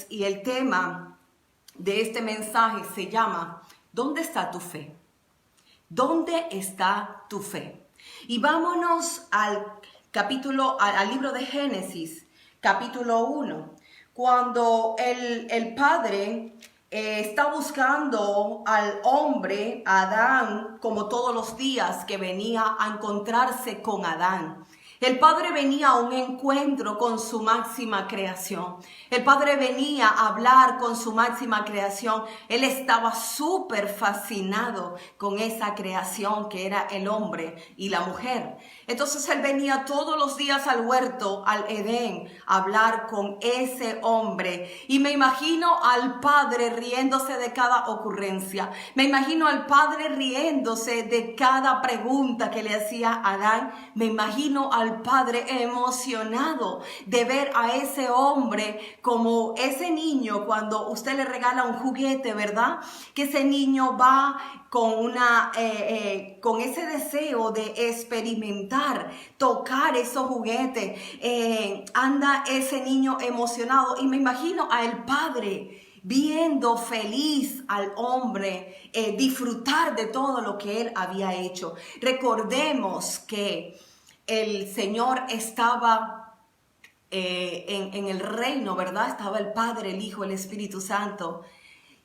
jueves y el tema de este mensaje se llama ¿Dónde está tu fe? ¿Dónde está tu fe? Y vámonos al libro de Génesis, capítulo 1, cuando el Padre está buscando al hombre, a Adán, como todos los días que venía a encontrarse con Adán. El Padre venía a un encuentro con su máxima creación. El Padre venía a hablar con su máxima creación. Él estaba súper fascinado con esa creación que era el hombre y la mujer. Entonces Él venía todos los días al huerto, al Edén, a hablar con ese hombre. Y me imagino al Padre riéndose de cada ocurrencia. Me imagino al Padre riéndose de cada pregunta que le hacía Adán. Me imagino al Padre emocionado de ver a ese hombre como ese niño cuando usted le regala un juguete, ¿verdad? Que ese niño va con ese deseo de experimentar, tocar esos juguetes. Anda ese niño emocionado y me imagino al Padre viendo feliz al hombre, disfrutar de todo lo que él había hecho. Recordemos que el Señor estaba en el reino, ¿verdad? Estaba el Padre, el Hijo, el Espíritu Santo.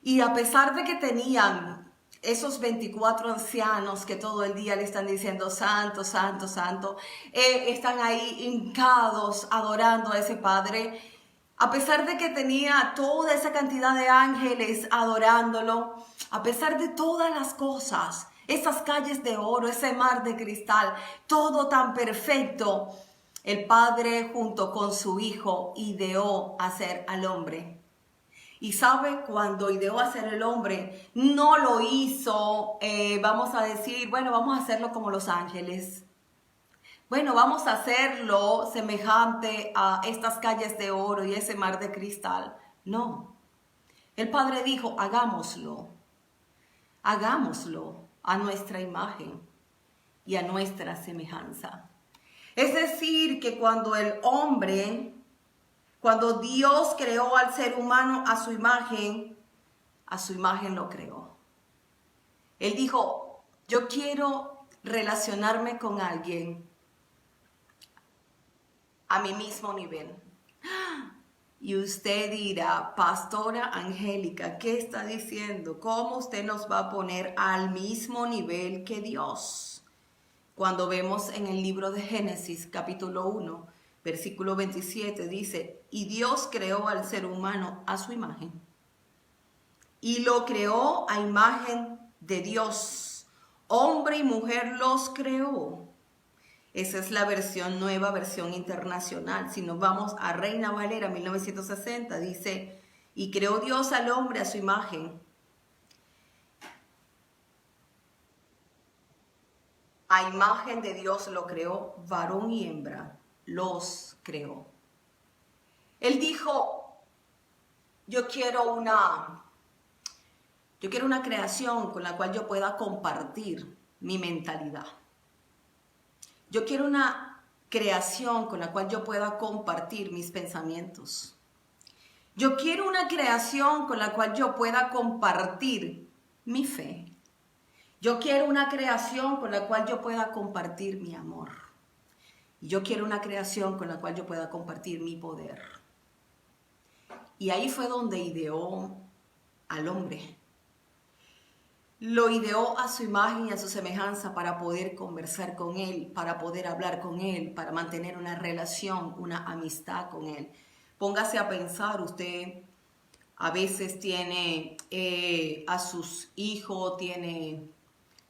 Y a pesar de que tenían esos 24 ancianos que todo el día le están diciendo santo, santo, santo, están ahí hincados adorando a ese Padre. A pesar de que tenía toda esa cantidad de ángeles adorándolo, a pesar de todas las cosas, esas calles de oro, ese mar de cristal, todo tan perfecto, el Padre junto con su Hijo ideó hacer al hombre. Y sabe, cuando ideó hacer el hombre, no lo hizo, vamos a decir, bueno, vamos a hacerlo como los ángeles. Bueno, vamos a hacerlo semejante a estas calles de oro y ese mar de cristal. No. El Padre dijo, hagámoslo a nuestra imagen y a nuestra semejanza. Es decir, que cuando Dios creó al ser humano a su imagen lo creó. Él dijo, yo quiero relacionarme con alguien a mi mismo nivel. Y usted dirá, Pastora Angélica, ¿qué está diciendo? ¿Cómo usted nos va a poner al mismo nivel que Dios? Cuando vemos en el libro de Génesis, capítulo 1, versículo 27, dice, y Dios creó al ser humano a su imagen. Y lo creó a imagen de Dios. Hombre y mujer los creó. Esa es la nueva versión internacional. Si nos vamos a Reina Valera 1960, dice, y creó Dios al hombre a su imagen. A imagen de Dios lo creó, varón y hembra los creó. Él dijo, yo quiero una creación con la cual yo pueda compartir mi mentalidad. Yo quiero una creación con la cual yo pueda compartir mis pensamientos. Yo quiero una creación con la cual yo pueda compartir mi fe. Yo quiero una creación con la cual yo pueda compartir mi amor. Y yo quiero una creación con la cual yo pueda compartir mi poder. Y ahí fue donde ideó al hombre. Lo ideó a su imagen y a su semejanza para poder conversar con él, para poder hablar con él, para mantener una relación, una amistad con él. Póngase a pensar, usted a veces tiene a sus hijos, tiene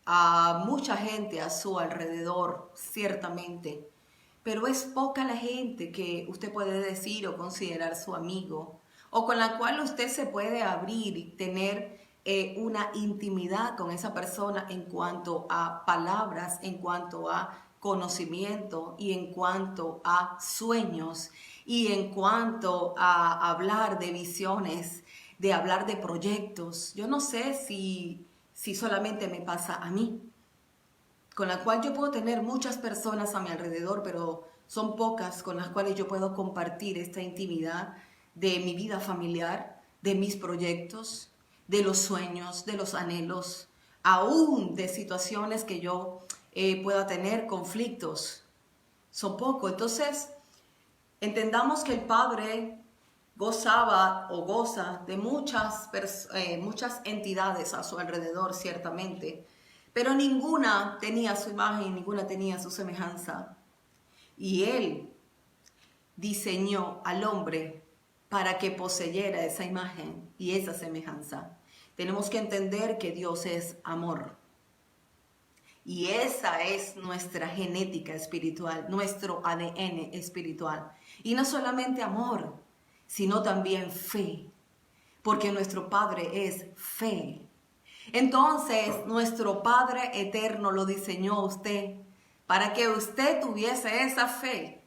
a mucha gente a su alrededor, ciertamente, pero es poca la gente que usted puede decir o considerar su amigo, o con la cual usted se puede abrir y tener una intimidad con esa persona en cuanto a palabras, en cuanto a conocimiento y en cuanto a sueños y en cuanto a hablar de visiones, de hablar de proyectos. Yo no sé si solamente me pasa a mí, con la cual yo puedo tener muchas personas a mi alrededor, pero son pocas con las cuales yo puedo compartir esta intimidad de mi vida familiar, de mis proyectos, de los sueños, de los anhelos, aún de situaciones que yo pueda tener, conflictos. Son poco. Entonces, entendamos que el Padre gozaba o goza de muchas entidades a su alrededor, ciertamente, pero ninguna tenía su imagen, ninguna tenía su semejanza. Y Él diseñó al hombre para que poseyera esa imagen y esa semejanza. Tenemos que entender que Dios es amor. Y esa es nuestra genética espiritual, nuestro ADN espiritual. Y no solamente amor, sino también fe, porque nuestro Padre es fe. Entonces, nuestro Padre eterno lo diseñó a usted para que usted tuviese esa fe,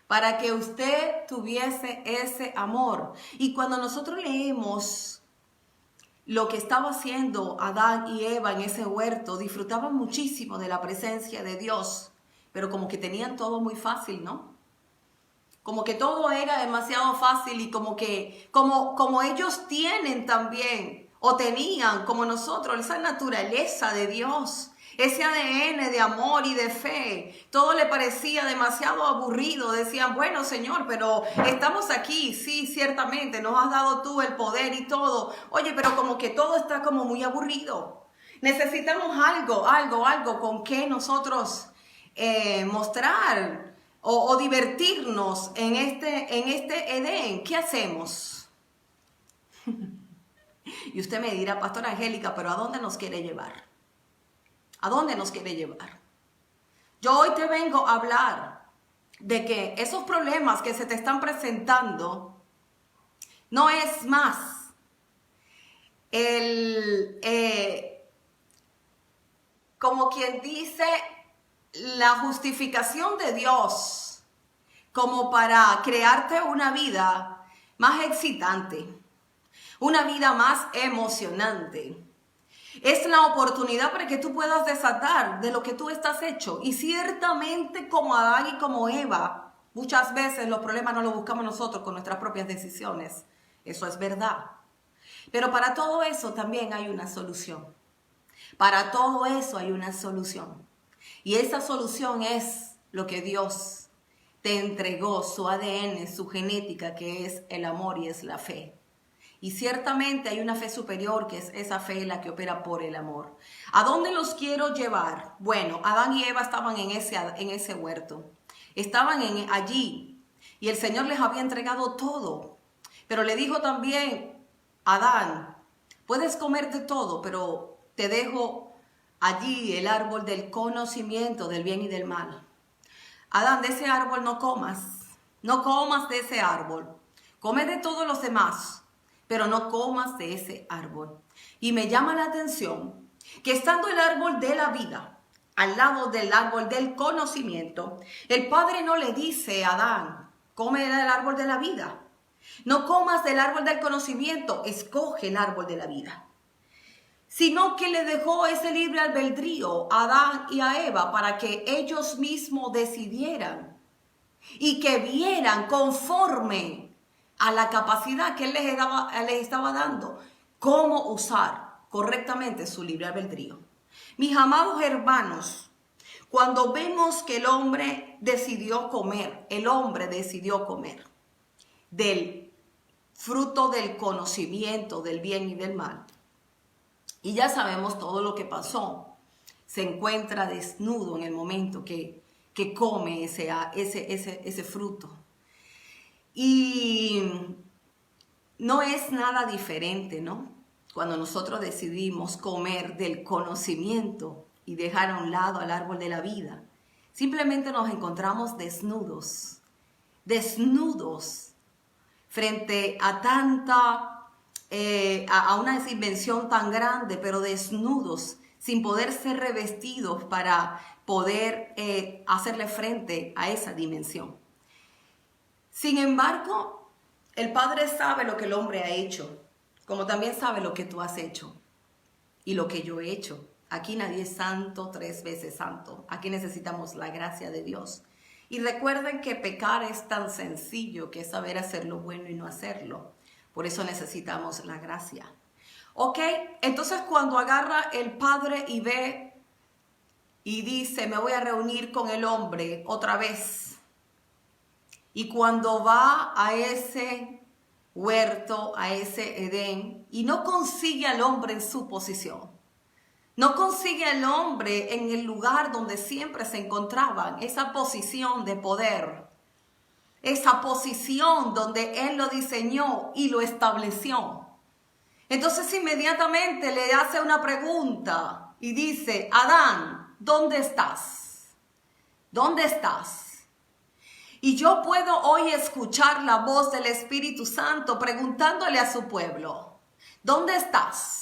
para que usted tuviese ese amor. Y cuando nosotros leemos lo que estaba haciendo Adán y Eva en ese huerto, disfrutaban muchísimo de la presencia de Dios, pero como que tenían todo muy fácil, ¿no? Como que todo era demasiado fácil y como ellos tienen también, o tenían como nosotros, esa naturaleza de Dios, ese ADN de amor y de fe, todo le parecía demasiado aburrido. Decían, bueno, Señor, pero estamos aquí, sí, ciertamente, nos has dado tú el poder y todo. Oye, pero como que todo está como muy aburrido. Necesitamos algo con que nosotros mostrar o divertirnos en este Edén. ¿Qué hacemos? Y usted me dirá, Pastora Angélica, pero ¿a dónde nos quiere llevar? ¿A dónde nos quiere llevar? Yo hoy te vengo a hablar de que esos problemas que se te están presentando no es más como quien dice, la justificación de Dios como para crearte una vida más excitante, una vida más emocionante. Es la oportunidad para que tú puedas desatar de lo que tú estás hecho. Y ciertamente como Adán y como Eva, muchas veces los problemas no los buscamos nosotros con nuestras propias decisiones. Eso es verdad. Pero para todo eso también hay una solución. Para todo eso hay una solución. Y esa solución es lo que Dios te entregó, su ADN, su genética, que es el amor y es la fe. Y ciertamente hay una fe superior, que es esa fe la que opera por el amor. ¿A dónde los quiero llevar? Bueno, Adán y Eva estaban en ese huerto. Estaban allí y el Señor les había entregado todo. Pero le dijo también, Adán, puedes comer de todo, pero te dejo allí el árbol del conocimiento del bien y del mal. Adán, de ese árbol no comas de ese árbol. Come de todos los demás, pero no comas de ese árbol. Y me llama la atención que estando el árbol de la vida al lado del árbol del conocimiento, el Padre no le dice a Adán, come del árbol de la vida. No comas del árbol del conocimiento, escoge el árbol de la vida. Sino que le dejó ese libre albedrío a Adán y a Eva para que ellos mismos decidieran y que vieran conforme a la capacidad que Él les estaba dando, cómo usar correctamente su libre albedrío. Mis amados hermanos, cuando vemos que el hombre decidió comer del fruto del conocimiento del bien y del mal, y ya sabemos todo lo que pasó, se encuentra desnudo en el momento que come ese fruto. Y no es nada diferente, ¿no? Cuando nosotros decidimos comer del conocimiento y dejar a un lado al árbol de la vida, simplemente nos encontramos desnudos frente a a una invención tan grande, pero desnudos, sin poder ser revestidos para poder hacerle frente a esa dimensión. Sin embargo, el Padre sabe lo que el hombre ha hecho, como también sabe lo que tú has hecho y lo que yo he hecho. Aquí nadie es santo, 3 veces santo. Aquí necesitamos la gracia de Dios. Y recuerden que pecar es tan sencillo que es saber hacer lo bueno y no hacerlo. Por eso necesitamos la gracia. ¿Ok? Entonces cuando agarra el padre y ve y dice, me voy a reunir con el hombre otra vez. Y cuando va a ese huerto, a ese Edén, y no consigue al hombre en su posición. No consigue al hombre en el lugar donde siempre se encontraban, esa posición de poder, esa posición donde él lo diseñó y lo estableció. Entonces inmediatamente le hace una pregunta y dice, Adán, ¿dónde estás? ¿Dónde estás? Y yo puedo hoy escuchar la voz del Espíritu Santo preguntándole a su pueblo, ¿dónde estás?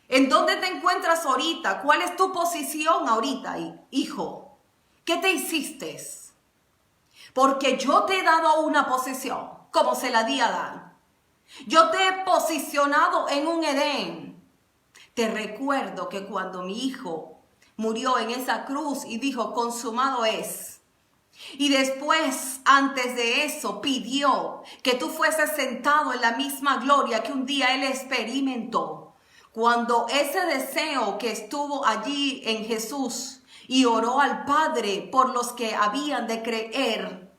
¿En dónde te encuentras ahorita? ¿Cuál es tu posición ahorita, hijo? ¿Qué te hiciste? Porque yo te he dado una posición, como se la di a Adán. Yo te he posicionado en un Edén. Te recuerdo que cuando mi hijo murió en esa cruz y dijo, consumado es. Y después, antes de eso, pidió que tú fueses sentado en la misma gloria que un día él experimentó. Cuando ese deseo que estuvo allí en Jesús y oró al Padre por los que habían de creer.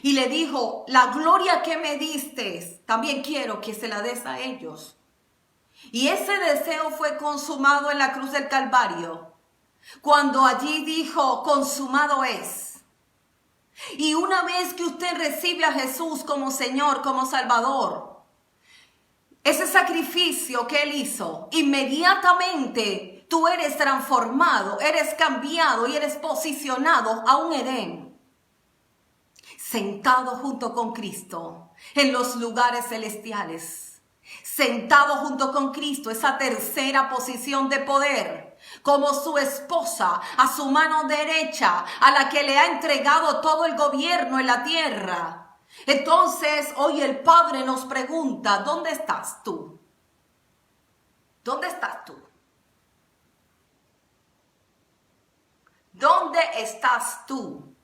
Y le dijo, la gloria que me diste, también quiero que se la des a ellos. Y ese deseo fue consumado en la cruz del Calvario. Cuando allí dijo, consumado es. Y una vez que usted recibe a Jesús como Señor, como Salvador, ese sacrificio que Él hizo, inmediatamente tú eres transformado, eres cambiado y eres posicionado a un Edén. Sentado junto con Cristo en los lugares celestiales. Sentado junto con Cristo, esa tercera posición de poder, como su esposa, a su mano derecha, a la que le ha entregado todo el gobierno en la tierra. Entonces, hoy el Padre nos pregunta, ¿dónde estás tú? ¿Dónde estás tú? ¿Dónde estás tú?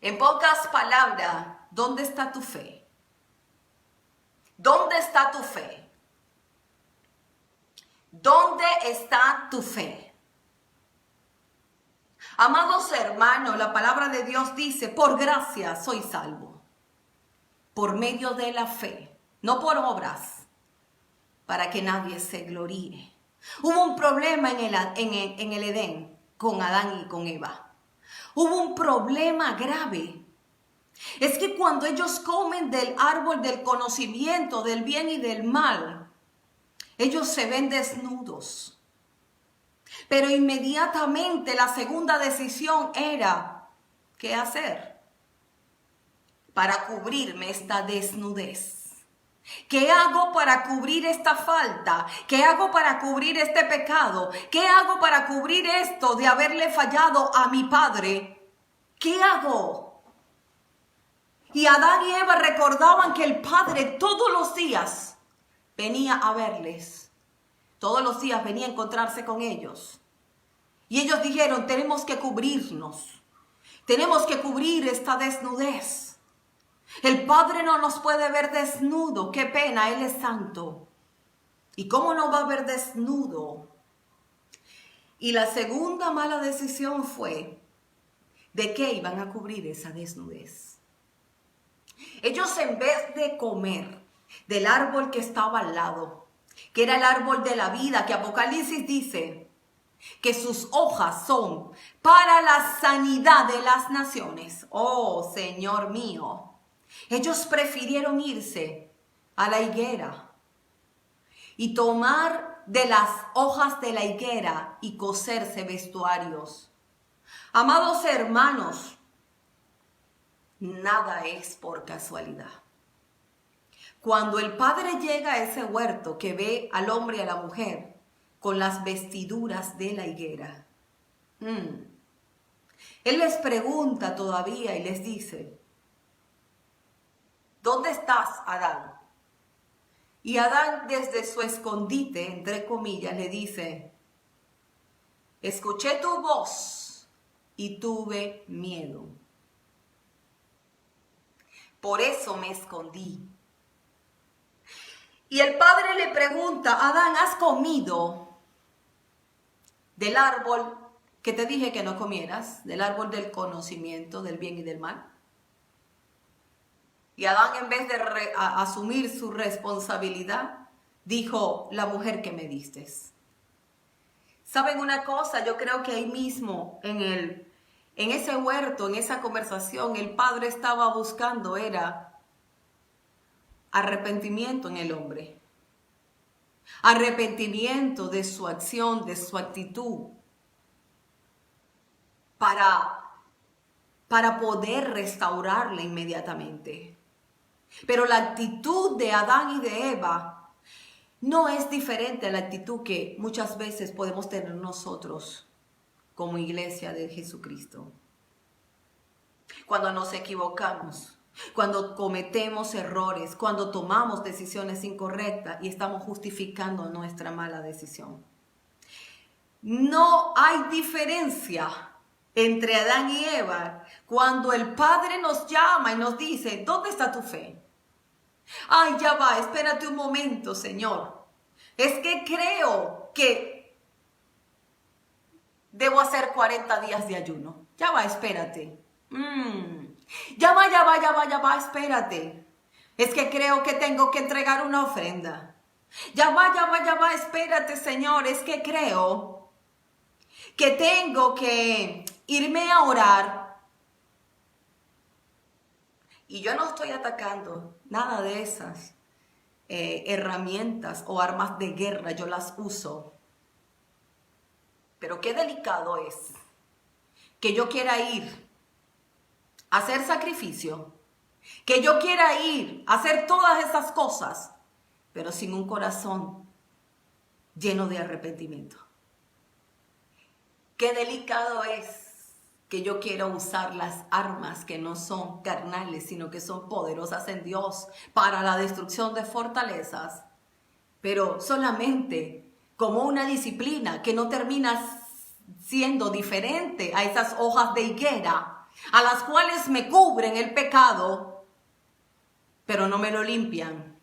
En pocas palabras, ¿dónde está tu fe? ¿Dónde está tu fe? ¿Dónde está tu fe? Amados hermanos, la palabra de Dios dice, por gracia soy salvo, por medio de la fe, no por obras, para que nadie se gloríe. Hubo un problema en el Edén con Adán y con Eva. Hubo un problema grave. Es que cuando ellos comen del árbol del conocimiento del bien y del mal, ellos se ven desnudos. Pero inmediatamente la segunda decisión era, ¿qué hacer para cubrirme esta desnudez? ¿Qué hago para cubrir esta falta? ¿Qué hago para cubrir este pecado? ¿Qué hago para cubrir esto de haberle fallado a mi padre? ¿Qué hago? Y Adán y Eva recordaban que el Padre todos los días venía a verles. Todos los días venía a encontrarse con ellos. Y ellos dijeron, tenemos que cubrirnos. Tenemos que cubrir esta desnudez. El Padre no nos puede ver desnudo. Qué pena, Él es santo. ¿Y cómo nos va a ver desnudo? Y la segunda mala decisión fue, ¿de qué iban a cubrir esa desnudez? Ellos en vez de comer del árbol que estaba al lado, que era el árbol de la vida, que Apocalipsis dice que sus hojas son para la sanidad de las naciones. Oh, Señor mío. Ellos prefirieron irse a la higuera y tomar de las hojas de la higuera y coserse vestuarios. Amados hermanos, nada es por casualidad. Cuando el Padre llega a ese huerto que ve al hombre y a la mujer con las vestiduras de la higuera, Él les pregunta todavía y les dice, ¿dónde estás, Adán? Y Adán desde su escondite, entre comillas, le dice, escuché tu voz y tuve miedo. Por eso me escondí. Y el padre le pregunta, Adán, ¿has comido del árbol que te dije que no comieras? Del árbol del conocimiento del bien y del mal. Y Adán, en vez de asumir su responsabilidad, dijo, la mujer que me diste. ¿Saben una cosa? Yo creo que ahí mismo, en ese huerto, en esa conversación, el padre estaba buscando, era arrepentimiento en el hombre. Arrepentimiento de su acción, de su actitud. Para poder restaurarle inmediatamente. Pero la actitud de Adán y de Eva no es diferente a la actitud que muchas veces podemos tener nosotros como iglesia de Jesucristo. Cuando nos equivocamos, cuando cometemos errores, cuando tomamos decisiones incorrectas y estamos justificando nuestra mala decisión. No hay diferencia entre Adán y Eva cuando el Padre nos llama y nos dice, ¿dónde está tu fe? Ay, ya va, espérate un momento, Señor. Es que creo que debo hacer 40 días de ayuno. Ya va, espérate. Ya va, espérate. Es que creo que tengo que entregar una ofrenda. Ya va, espérate, Señor. Es que creo que tengo que irme a orar. Y yo no estoy atacando nada de esas herramientas o armas de guerra, yo las uso. Pero qué delicado es que yo quiera ir a hacer sacrificio, que yo quiera ir a hacer todas esas cosas, pero sin un corazón lleno de arrepentimiento. Qué delicado es que yo quiera usar las armas que no son carnales, sino que son poderosas en Dios para la destrucción de fortalezas, pero solamente como una disciplina que no termina siendo diferente a esas hojas de higuera, a las cuales me cubren el pecado, pero no me lo limpian,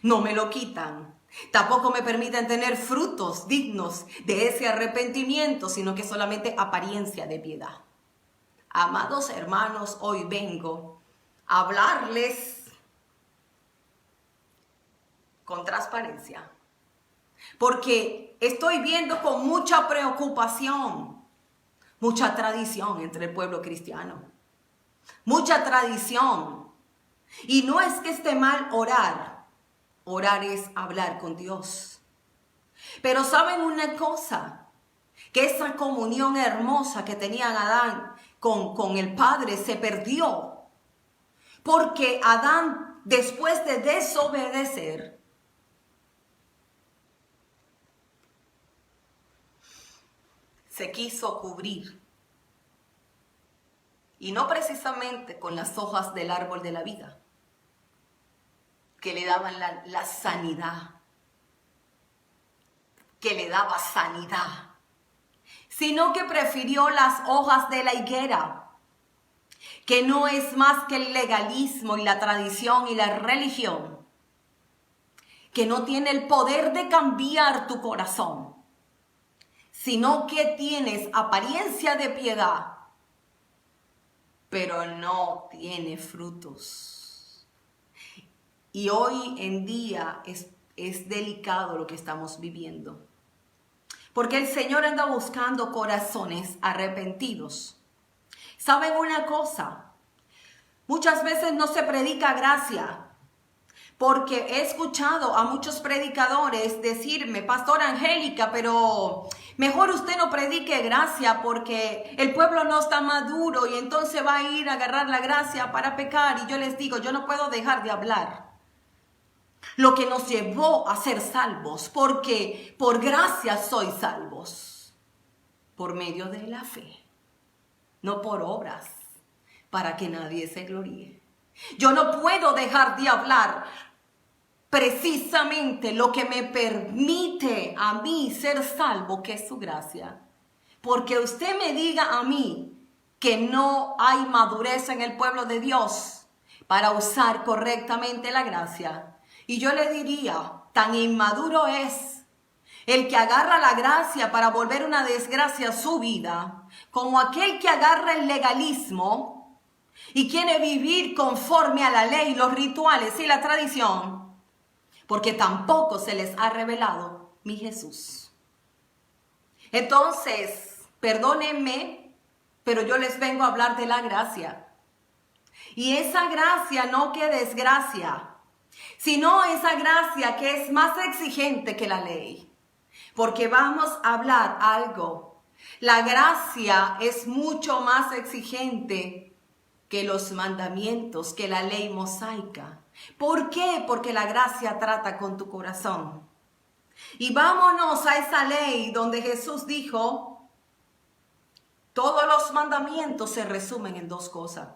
no me lo quitan. Tampoco me permiten tener frutos dignos de ese arrepentimiento, sino que solamente apariencia de piedad. Amados hermanos, hoy vengo a hablarles con transparencia, porque estoy viendo con mucha preocupación, mucha tradición entre el pueblo cristiano, mucha tradición. Y no es que esté mal orar. Orar es hablar con Dios. Pero ¿saben una cosa? Que esa comunión hermosa que tenían Adán con el Padre se perdió. Porque Adán, después de desobedecer, se quiso cubrir. Y no precisamente con las hojas del árbol de la vida, que le daban la sanidad, que le daba sanidad, sino que prefirió las hojas de la higuera, que no es más que el legalismo y la tradición y la religión, que no tiene el poder de cambiar tu corazón, sino que tienes apariencia de piedad, pero no tiene frutos. Y hoy en día es delicado lo que estamos viviendo. Porque el Señor anda buscando corazones arrepentidos. ¿Saben una cosa? Muchas veces no se predica gracia. Porque he escuchado a muchos predicadores decirme, Pastora Angélica, pero mejor usted no predique gracia porque el pueblo no está maduro y entonces va a ir a agarrar la gracia para pecar. Y yo les digo, yo no puedo dejar de hablar lo que nos llevó a ser salvos, porque por gracia sois salvos, por medio de la fe, no por obras, para que nadie se gloríe. Yo no puedo dejar de hablar precisamente lo que me permite a mí ser salvo, que es su gracia. Porque usted me diga a mí que no hay madurez en el pueblo de Dios para usar correctamente la gracia. Y yo le diría, tan inmaduro es el que agarra la gracia para volver una desgracia a su vida, como aquel que agarra el legalismo y quiere vivir conforme a la ley, los rituales y la tradición, porque tampoco se les ha revelado mi Jesús. Entonces, perdónenme, pero yo les vengo a hablar de la gracia. Y esa gracia no que desgracia, sino esa gracia que es más exigente que la ley. Porque vamos a hablar algo. La gracia es mucho más exigente que los mandamientos, que la ley mosaica. ¿Por qué? Porque la gracia trata con tu corazón. Y vámonos a esa ley donde Jesús dijo, todos los mandamientos se resumen en dos cosas.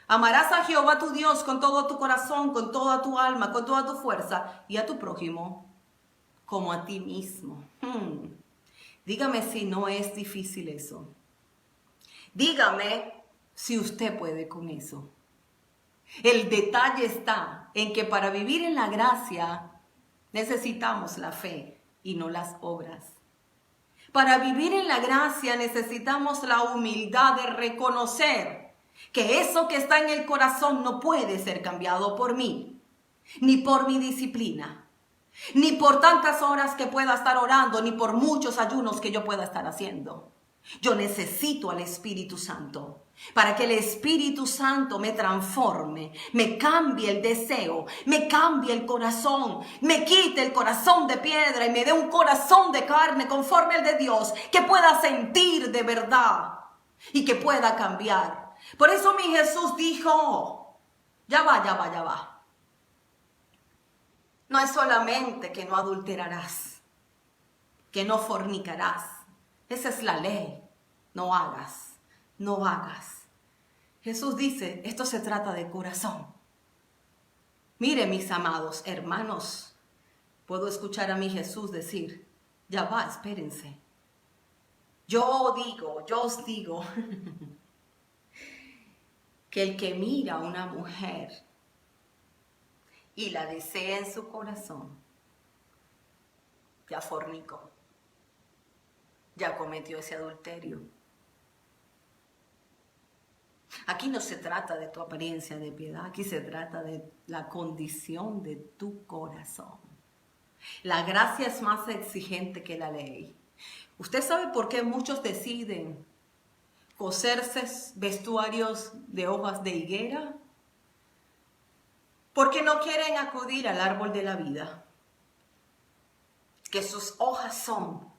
Amarás a Jehová tu Dios con todo tu corazón, con toda tu alma, con toda tu fuerza, y a tu prójimo como a ti mismo. Dígame si no es difícil eso. Dígame si usted puede con eso. El detalle está en que para vivir en la gracia necesitamos la fe y no las obras. Para vivir en la gracia necesitamos la humildad de reconocer que eso que está en el corazón no puede ser cambiado por mí, ni por mi disciplina, ni por tantas horas que pueda estar orando, ni por muchos ayunos que yo pueda estar haciendo. Yo necesito al Espíritu Santo para que el Espíritu Santo me transforme, me cambie el deseo, me cambie el corazón, me quite el corazón de piedra y me dé un corazón de carne conforme al de Dios, que pueda sentir de verdad y que pueda cambiar. Por eso mi Jesús dijo, ya va. No es solamente que no adulterarás, que no fornicarás. Esa es la ley. No hagas. Jesús dice, esto se trata de corazón. Mire, mis amados hermanos, puedo escuchar a mi Jesús decir, ya va, espérense. Yo os digo, que el que mira a una mujer y la desea en su corazón, ya fornicó, ya cometió ese adulterio. Aquí no se trata de tu apariencia de piedad, aquí se trata de la condición de tu corazón. La gracia es más exigente que la ley. ¿Usted sabe por qué muchos deciden coserse vestuarios de hojas de higuera? Porque no quieren acudir al árbol de la vida, que sus hojas son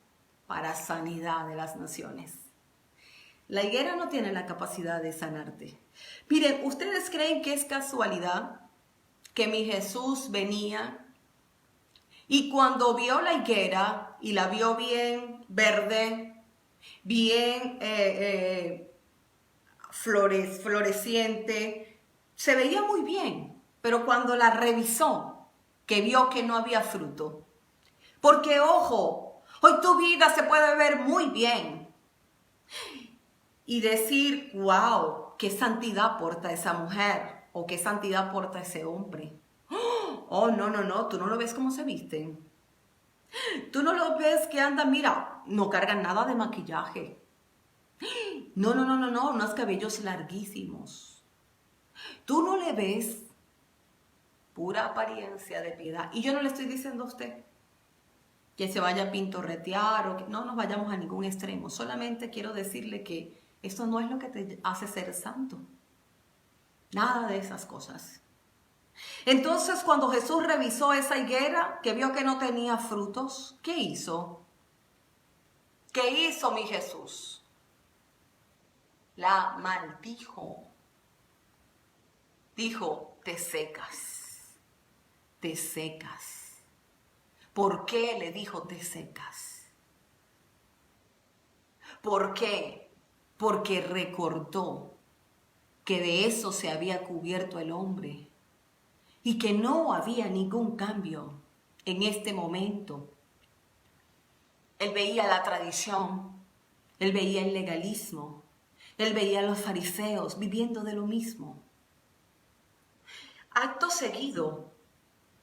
para sanidad de las naciones. La higuera no tiene la capacidad de sanarte. Miren, ¿ustedes creen que es casualidad que mi Jesús venía y cuando vio la higuera y la vio bien verde, bien floreciente, se veía muy bien? Pero cuando la revisó, que vio que no había fruto. Porque, ojo, hoy tu vida se puede ver muy bien y decir, wow, qué santidad porta esa mujer o qué santidad porta ese hombre. Oh, no, tú no lo ves cómo se visten. Tú no lo ves que andan, mira, no cargan nada de maquillaje. No, unos cabellos larguísimos. Tú no le ves pura apariencia de piedad. Y yo no le estoy diciendo a usted que se vaya a pintorretear o que no nos vayamos a ningún extremo. Solamente quiero decirle que esto no es lo que te hace ser santo. Nada de esas cosas. Entonces, cuando Jesús revisó esa higuera, que vio que no tenía frutos, ¿qué hizo? ¿Qué hizo mi Jesús? La maldijo. Dijo, te secas. Te secas. ¿Por qué le dijo te secas? ¿Por qué? Porque recordó que de eso se había cubierto el hombre y que no había ningún cambio en este momento. Él veía la tradición, él veía el legalismo, Él veía a los fariseos viviendo de lo mismo. Acto seguido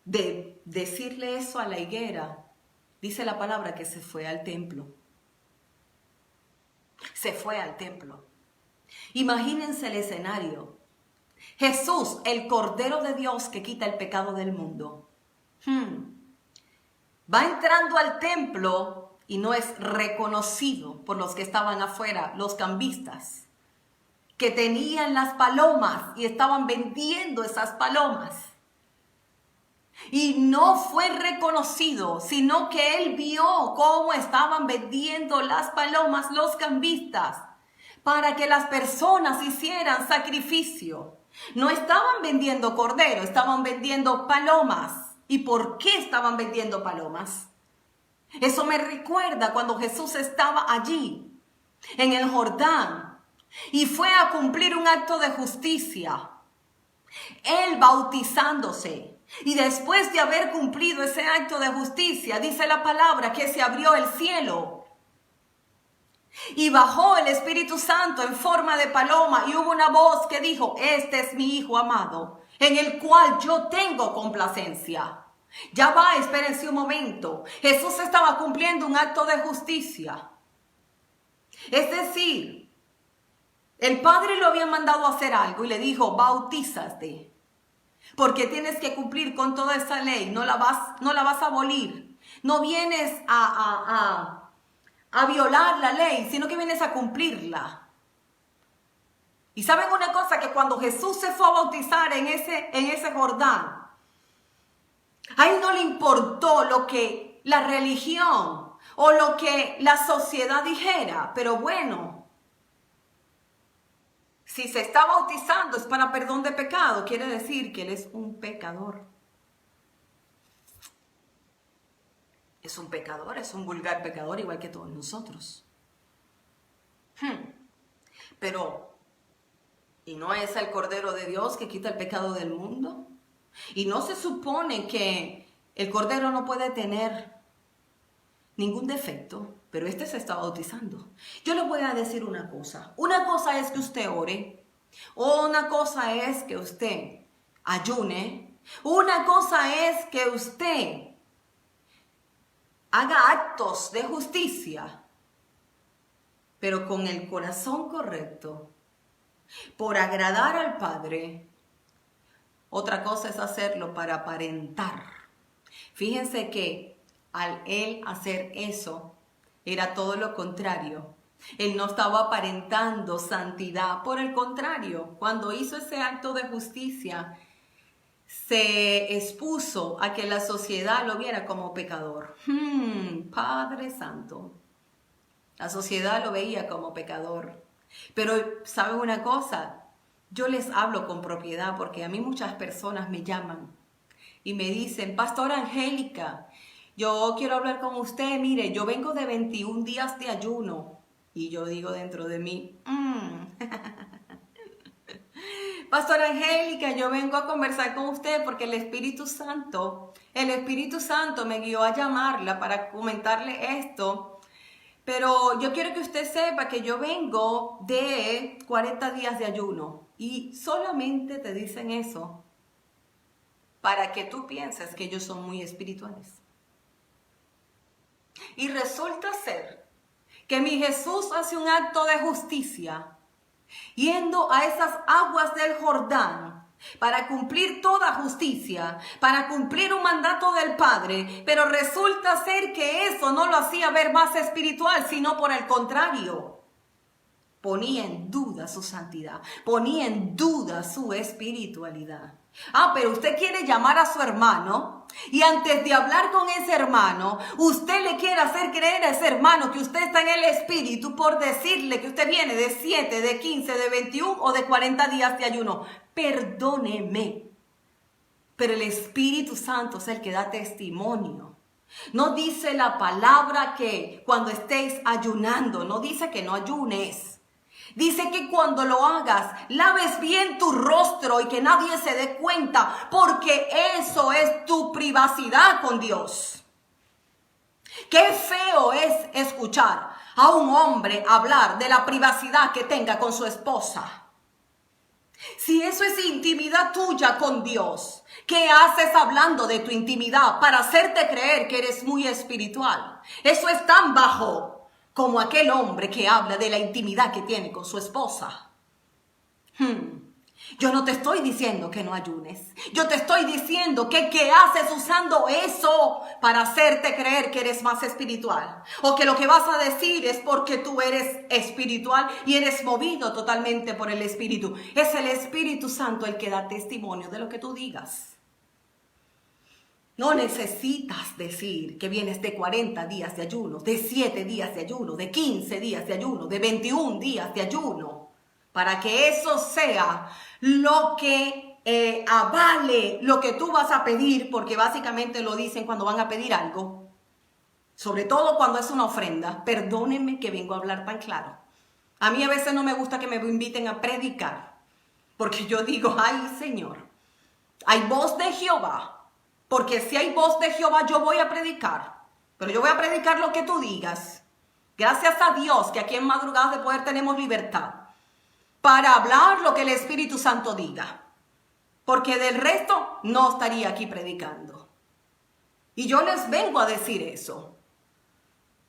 de decirle eso a la higuera, dice la palabra que se fue al templo. Se fue al templo. Imagínense el escenario. Jesús, el Cordero de Dios que quita el pecado del mundo. Va entrando al templo y no es reconocido por los que estaban afuera, los cambistas, que tenían las palomas y estaban vendiendo esas palomas. Y no fue reconocido, sino que él vio cómo estaban vendiendo las palomas los cambistas para que las personas hicieran sacrificio. No estaban vendiendo cordero, estaban vendiendo palomas. ¿Y por qué estaban vendiendo palomas? Eso me recuerda cuando Jesús estaba allí, en el Jordán, y fue a cumplir un acto de justicia. Él bautizándose. Y después de haber cumplido ese acto de justicia, dice la palabra que se abrió el cielo. Y bajó el Espíritu Santo en forma de paloma y hubo una voz que dijo, este es mi Hijo amado, en el cual yo tengo complacencia. Ya va, espérense un momento. Jesús estaba cumpliendo un acto de justicia. Es decir, el Padre lo había mandado a hacer algo y le dijo, bautízate. Porque tienes que cumplir con toda esa ley, no la vas a abolir. No vienes a violar la ley, sino que vienes a cumplirla. Y saben una cosa, que cuando Jesús se fue a bautizar en ese Jordán, a él no le importó lo que la religión o lo que la sociedad dijera, pero bueno, si se está bautizando es para perdón de pecado, quiere decir que él es un pecador. Es un pecador, es un vulgar pecador igual que todos nosotros. Pero, ¿y no es el Cordero de Dios que quita el pecado del mundo? ¿Y no se supone que el Cordero no puede tener ningún defecto? Pero este se está bautizando. Yo le voy a decir una cosa. Una cosa es que usted ore. Una cosa es que usted ayune. Una cosa es que usted haga actos de justicia, pero con el corazón correcto, por agradar al Padre. Otra cosa es hacerlo para aparentar. Fíjense que al él hacer eso, era todo lo contrario. Él no estaba aparentando santidad. Por el contrario, cuando hizo ese acto de justicia, se expuso a que la sociedad lo viera como pecador. Padre Santo. La sociedad lo veía como pecador. Pero, ¿saben una cosa? Yo les hablo con propiedad porque a mí muchas personas me llaman y me dicen, Pastora Angélica, yo quiero hablar con usted, mire, yo vengo de 21 días de ayuno. Y yo digo dentro de mí, Pastora Angélica, yo vengo a conversar con usted porque el Espíritu Santo me guió a llamarla para comentarle esto. Pero yo quiero que usted sepa que yo vengo de 40 días de ayuno. Y solamente te dicen eso para que tú pienses que ellos son muy espirituales. Y resulta ser que mi Jesús hace un acto de justicia yendo a esas aguas del Jordán para cumplir toda justicia, para cumplir un mandato del Padre, pero resulta ser que eso no lo hacía ver más espiritual, sino por el contrario, ponía en duda su santidad, ponía en duda su espiritualidad. Pero usted quiere llamar a su hermano y antes de hablar con ese hermano, usted le quiere hacer creer a ese hermano que usted está en el espíritu por decirle que usted viene de 7, de 15, de 21 o de 40 días de ayuno. Perdóneme, pero el Espíritu Santo es el que da testimonio. No dice la palabra que cuando estés ayunando, no dice que no ayunes. Dice que cuando lo hagas, laves bien tu rostro y que nadie se dé cuenta, porque eso es tu privacidad con Dios. Qué feo es escuchar, a un hombre hablar de la privacidad que tenga con su esposa? Si eso es intimidad tuya con Dios, ¿qué haces hablando de tu intimidad para hacerte creer que eres muy espiritual? Eso es tan bajo como aquel hombre que habla de la intimidad que tiene con su esposa. Yo no te estoy diciendo que no ayunes. Yo te estoy diciendo que ¿qué haces usando eso para hacerte creer que eres más espiritual? O que lo que vas a decir es porque tú eres espiritual y eres movido totalmente por el Espíritu. Es el Espíritu Santo el que da testimonio de lo que tú digas. No necesitas decir que vienes de 40 días de ayuno, de 7 días de ayuno, de 15 días de ayuno, de 21 días de ayuno, para que eso sea lo que avale lo que tú vas a pedir, porque básicamente lo dicen cuando van a pedir algo, sobre todo cuando es una ofrenda. Perdónenme que vengo a hablar tan claro. A mí a veces no me gusta que me inviten a predicar, porque yo digo, ay Señor, hay voz de Jehová. Porque si hay voz de Jehová, yo voy a predicar. Pero yo voy a predicar lo que tú digas. Gracias a Dios que aquí en Madrugadas de Poder tenemos libertad para hablar lo que el Espíritu Santo diga. Porque del resto no estaría aquí predicando. Y yo les vengo a decir eso.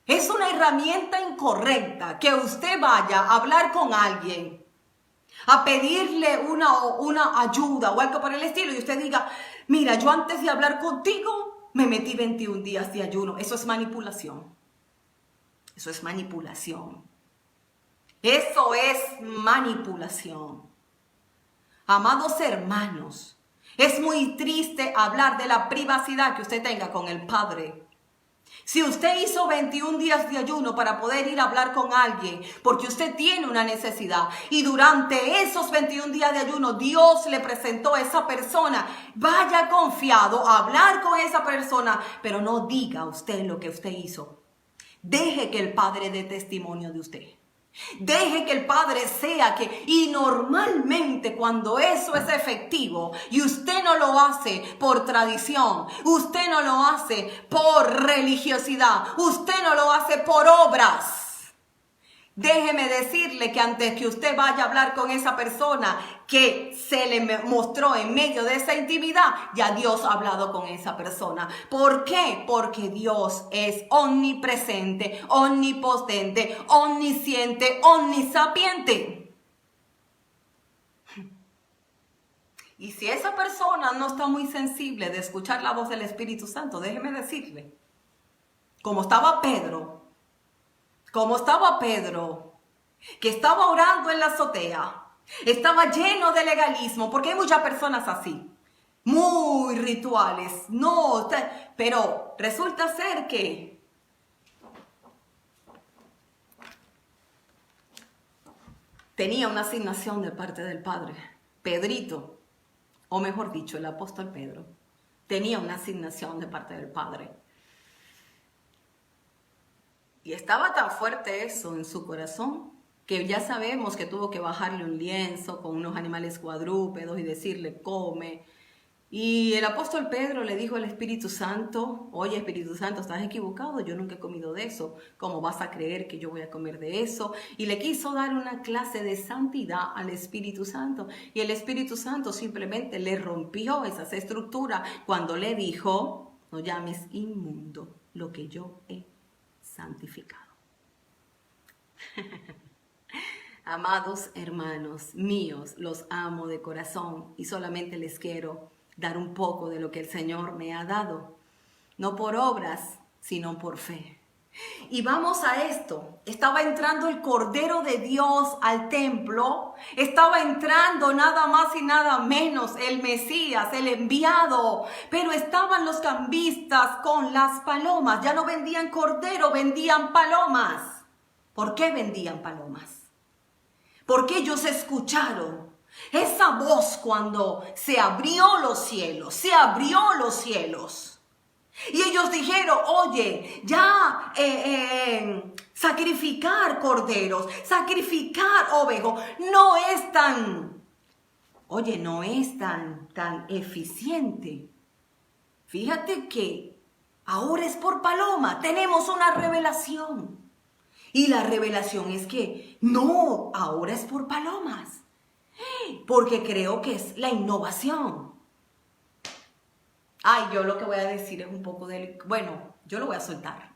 Es una herramienta incorrecta que usted vaya a hablar con alguien, a pedirle una ayuda o algo por el estilo, y usted diga, mira, yo antes de hablar contigo me metí 21 días de ayuno. Eso es manipulación. Eso es manipulación. Eso es manipulación. Amados hermanos, es muy triste hablar de la privacidad que usted tenga con el Padre. Si usted hizo 21 días de ayuno para poder ir a hablar con alguien, porque usted tiene una necesidad, y durante esos 21 días de ayuno Dios le presentó a esa persona, vaya confiado a hablar con esa persona, pero no diga usted lo que usted hizo. Deje que el Padre dé testimonio de usted. Deje que el Padre sea que, y normalmente cuando eso es efectivo y usted no lo hace por tradición, usted no lo hace por religiosidad, usted no lo hace por obras. Déjeme decirle que antes que usted vaya a hablar con esa persona que se le mostró en medio de esa intimidad, ya Dios ha hablado con esa persona. ¿Por qué? Porque Dios es omnipresente, omnipotente, omnisciente, omnisapiente. Y si esa persona no está muy sensible de escuchar la voz del Espíritu Santo, déjeme decirle, como estaba Pedro, que estaba orando en la azotea, estaba lleno de legalismo, porque hay muchas personas así, muy rituales, no, pero resulta ser que tenía una asignación de parte del Padre. Pedrito, o mejor dicho, el apóstol Pedro, tenía una asignación de parte del Padre. Y estaba tan fuerte eso en su corazón que ya sabemos que tuvo que bajarle un lienzo con unos animales cuadrúpedos y decirle, come. Y el apóstol Pedro le dijo al Espíritu Santo, oye Espíritu Santo, estás equivocado, yo nunca he comido de eso, ¿cómo vas a creer que yo voy a comer de eso? Y le quiso dar una clase de santidad al Espíritu Santo. Y el Espíritu Santo simplemente le rompió esas estructuras cuando le dijo, no llames inmundo lo que yo he santificado. Amados hermanos míos, los amo de corazón y solamente les quiero dar un poco de lo que el Señor me ha dado, no por obras, sino por fe. Y vamos a esto, estaba entrando el Cordero de Dios al templo, estaba entrando nada más y nada menos el Mesías, el enviado, pero estaban los cambistas con las palomas, ya no vendían cordero, vendían palomas. ¿Por qué vendían palomas? Porque ellos escucharon esa voz cuando se abrió los cielos, Y ellos dijeron, oye, ya sacrificar corderos, sacrificar ovejos, no es tan eficiente. Fíjate que ahora es por paloma, tenemos una revelación. Y la revelación es que no, ahora es por palomas. Porque creo que es la innovación. Ay, yo lo que voy a decir es un poco de... Bueno, yo lo voy a soltar.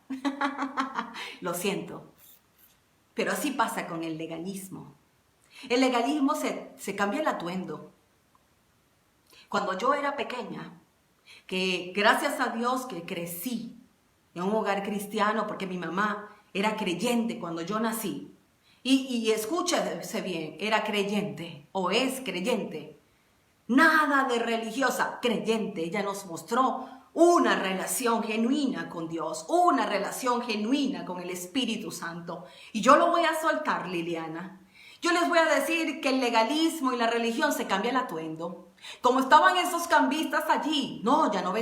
Lo siento. Pero así pasa con el legalismo. El legalismo se cambia el atuendo. Cuando yo era pequeña, que gracias a Dios que crecí en un hogar cristiano, porque mi mamá era creyente cuando yo nací. Y escúchese bien, era creyente o es creyente. Nada de religiosa, creyente. Ella nos mostró una relación genuina con Dios, una relación genuina con el Espíritu Santo. Y yo lo voy a soltar, Liliana. Yo les voy a decir que el legalismo y la religión se cambia el atuendo. Como estaban esos cambistas allí, no, ya no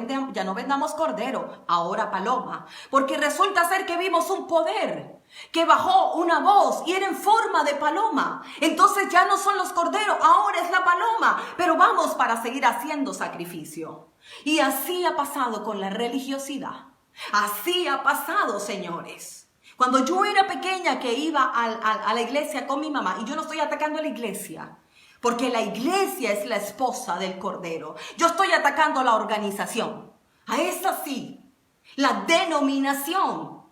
vendamos cordero, ahora paloma. Porque resulta ser que vimos un poder que bajó una voz y era en forma de paloma. Entonces ya no son los corderos, ahora es la paloma. Pero vamos para seguir haciendo sacrificio. Y así ha pasado con la religiosidad. Así ha pasado, señores. Cuando yo era pequeña que iba a la iglesia con mi mamá, y yo no estoy atacando a la iglesia, porque la iglesia es la esposa del Cordero. Yo estoy atacando a la organización. A esa sí, la denominación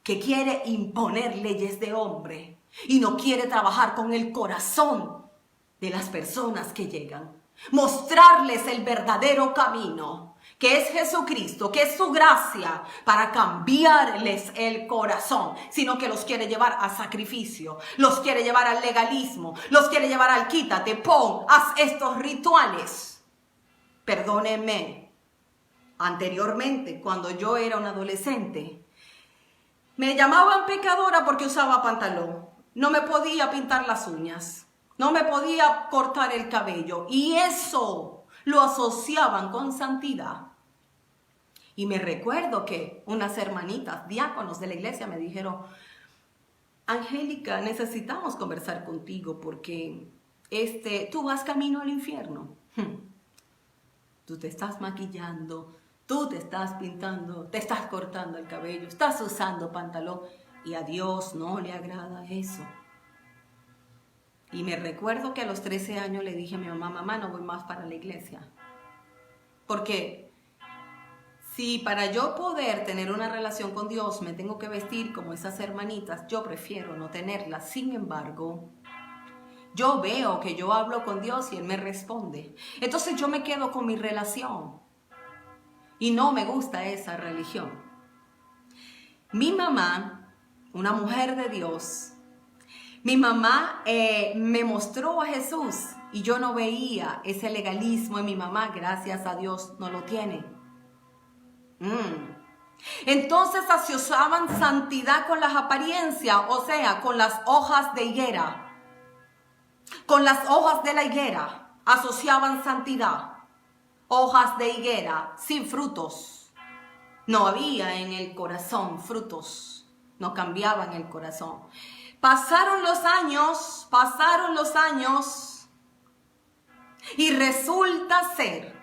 que quiere imponer leyes de hombre y no quiere trabajar con el corazón de las personas que llegan. Mostrarles el verdadero camino, que es Jesucristo, que es su gracia para cambiarles el corazón, sino que los quiere llevar a sacrificio, los quiere llevar al legalismo, los quiere llevar al quítate, pon, haz estos rituales. Perdónenme, anteriormente, cuando yo era un adolescente, me llamaban pecadora porque usaba pantalón, no me podía pintar las uñas, no me podía cortar el cabello y eso lo asociaban con santidad. Y me recuerdo que unas hermanitas, diáconos de la iglesia, me dijeron: Angélica, necesitamos conversar contigo porque tú vas camino al infierno. Tú te estás maquillando, tú te estás pintando, te estás cortando el cabello, estás usando pantalón y a Dios no le agrada eso. Y me recuerdo que a los 13 años le dije a mi mamá: mamá, no voy más para la iglesia. Porque si para yo poder tener una relación con Dios me tengo que vestir como esas hermanitas, yo prefiero no tenerlas. Sin embargo, yo veo que yo hablo con Dios y Él me responde. Entonces yo me quedo con mi relación. Y no me gusta esa religión. Mi mamá, una mujer de Dios, mi mamá me mostró a Jesús y yo no veía ese legalismo en mi mamá. Gracias a Dios no lo tiene. Entonces asociaban santidad con las apariencias, o sea, con las hojas de higuera. Con las hojas de la higuera asociaban santidad. Hojas de higuera sin frutos. No había en el corazón frutos. No cambiaban el corazón. Pasaron los años y resulta ser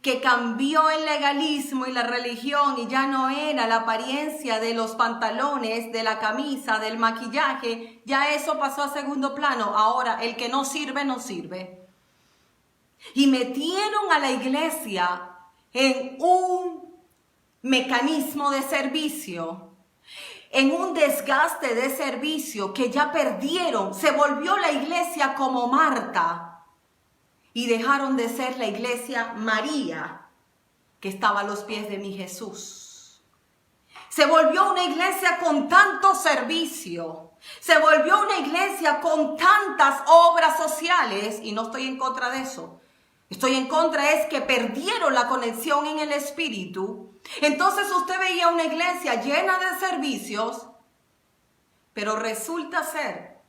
que cambió el legalismo y la religión y ya no era la apariencia de los pantalones, de la camisa, del maquillaje. Ya eso pasó a segundo plano. Ahora el que no sirve, no sirve. Y metieron a la iglesia en un mecanismo de servicio, en un desgaste de servicio que ya perdieron. Se volvió la iglesia como Marta y dejaron de ser la iglesia María, que estaba a los pies de mi Jesús. Se volvió una iglesia con tanto servicio, se volvió una iglesia con tantas obras sociales, y no estoy en contra de eso. Estoy en contra es que perdieron la conexión en el espíritu. Entonces usted veía una iglesia llena de servicios, pero resulta ser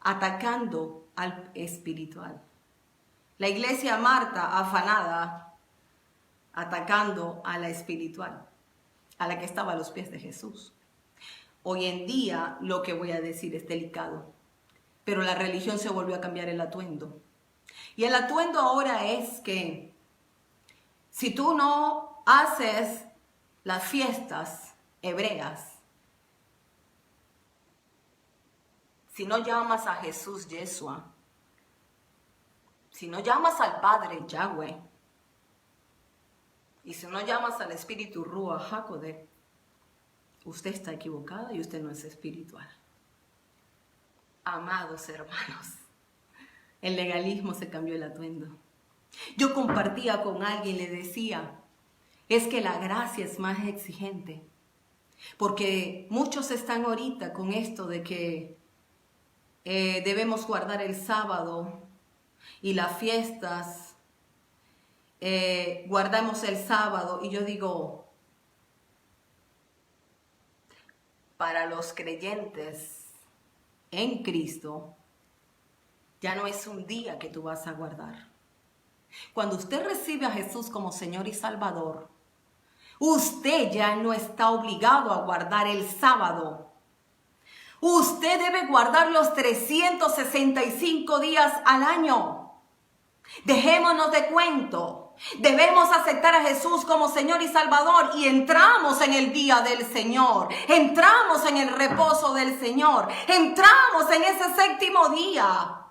atacando al espiritual. La iglesia Marta afanada, atacando a la espiritual, a la que estaba a los pies de Jesús. Hoy en día lo que voy a decir es delicado, pero la religión se volvió a cambiar el atuendo. Y el atuendo ahora es que si tú no haces las fiestas hebreas, si no llamas a Jesús Yeshua, si no llamas al Padre Yahweh, y si no llamas al Espíritu Ruach HaKodesh, usted está equivocado y usted no es espiritual. Amados hermanos, el legalismo se cambió el atuendo. Yo compartía con alguien, le decía, es que la gracia es más exigente. Porque muchos están ahorita con esto de que debemos guardar el sábado y las fiestas, guardamos el sábado. Y yo digo, para los creyentes en Cristo, ya no es un día que tú vas a guardar. Cuando usted recibe a Jesús como Señor y Salvador, usted ya no está obligado a guardar el sábado. Usted debe guardar los 365 días al año. Dejémonos de cuento. Debemos aceptar a Jesús como Señor y Salvador y entramos en el día del Señor. Entramos en el reposo del Señor. Entramos en ese séptimo día,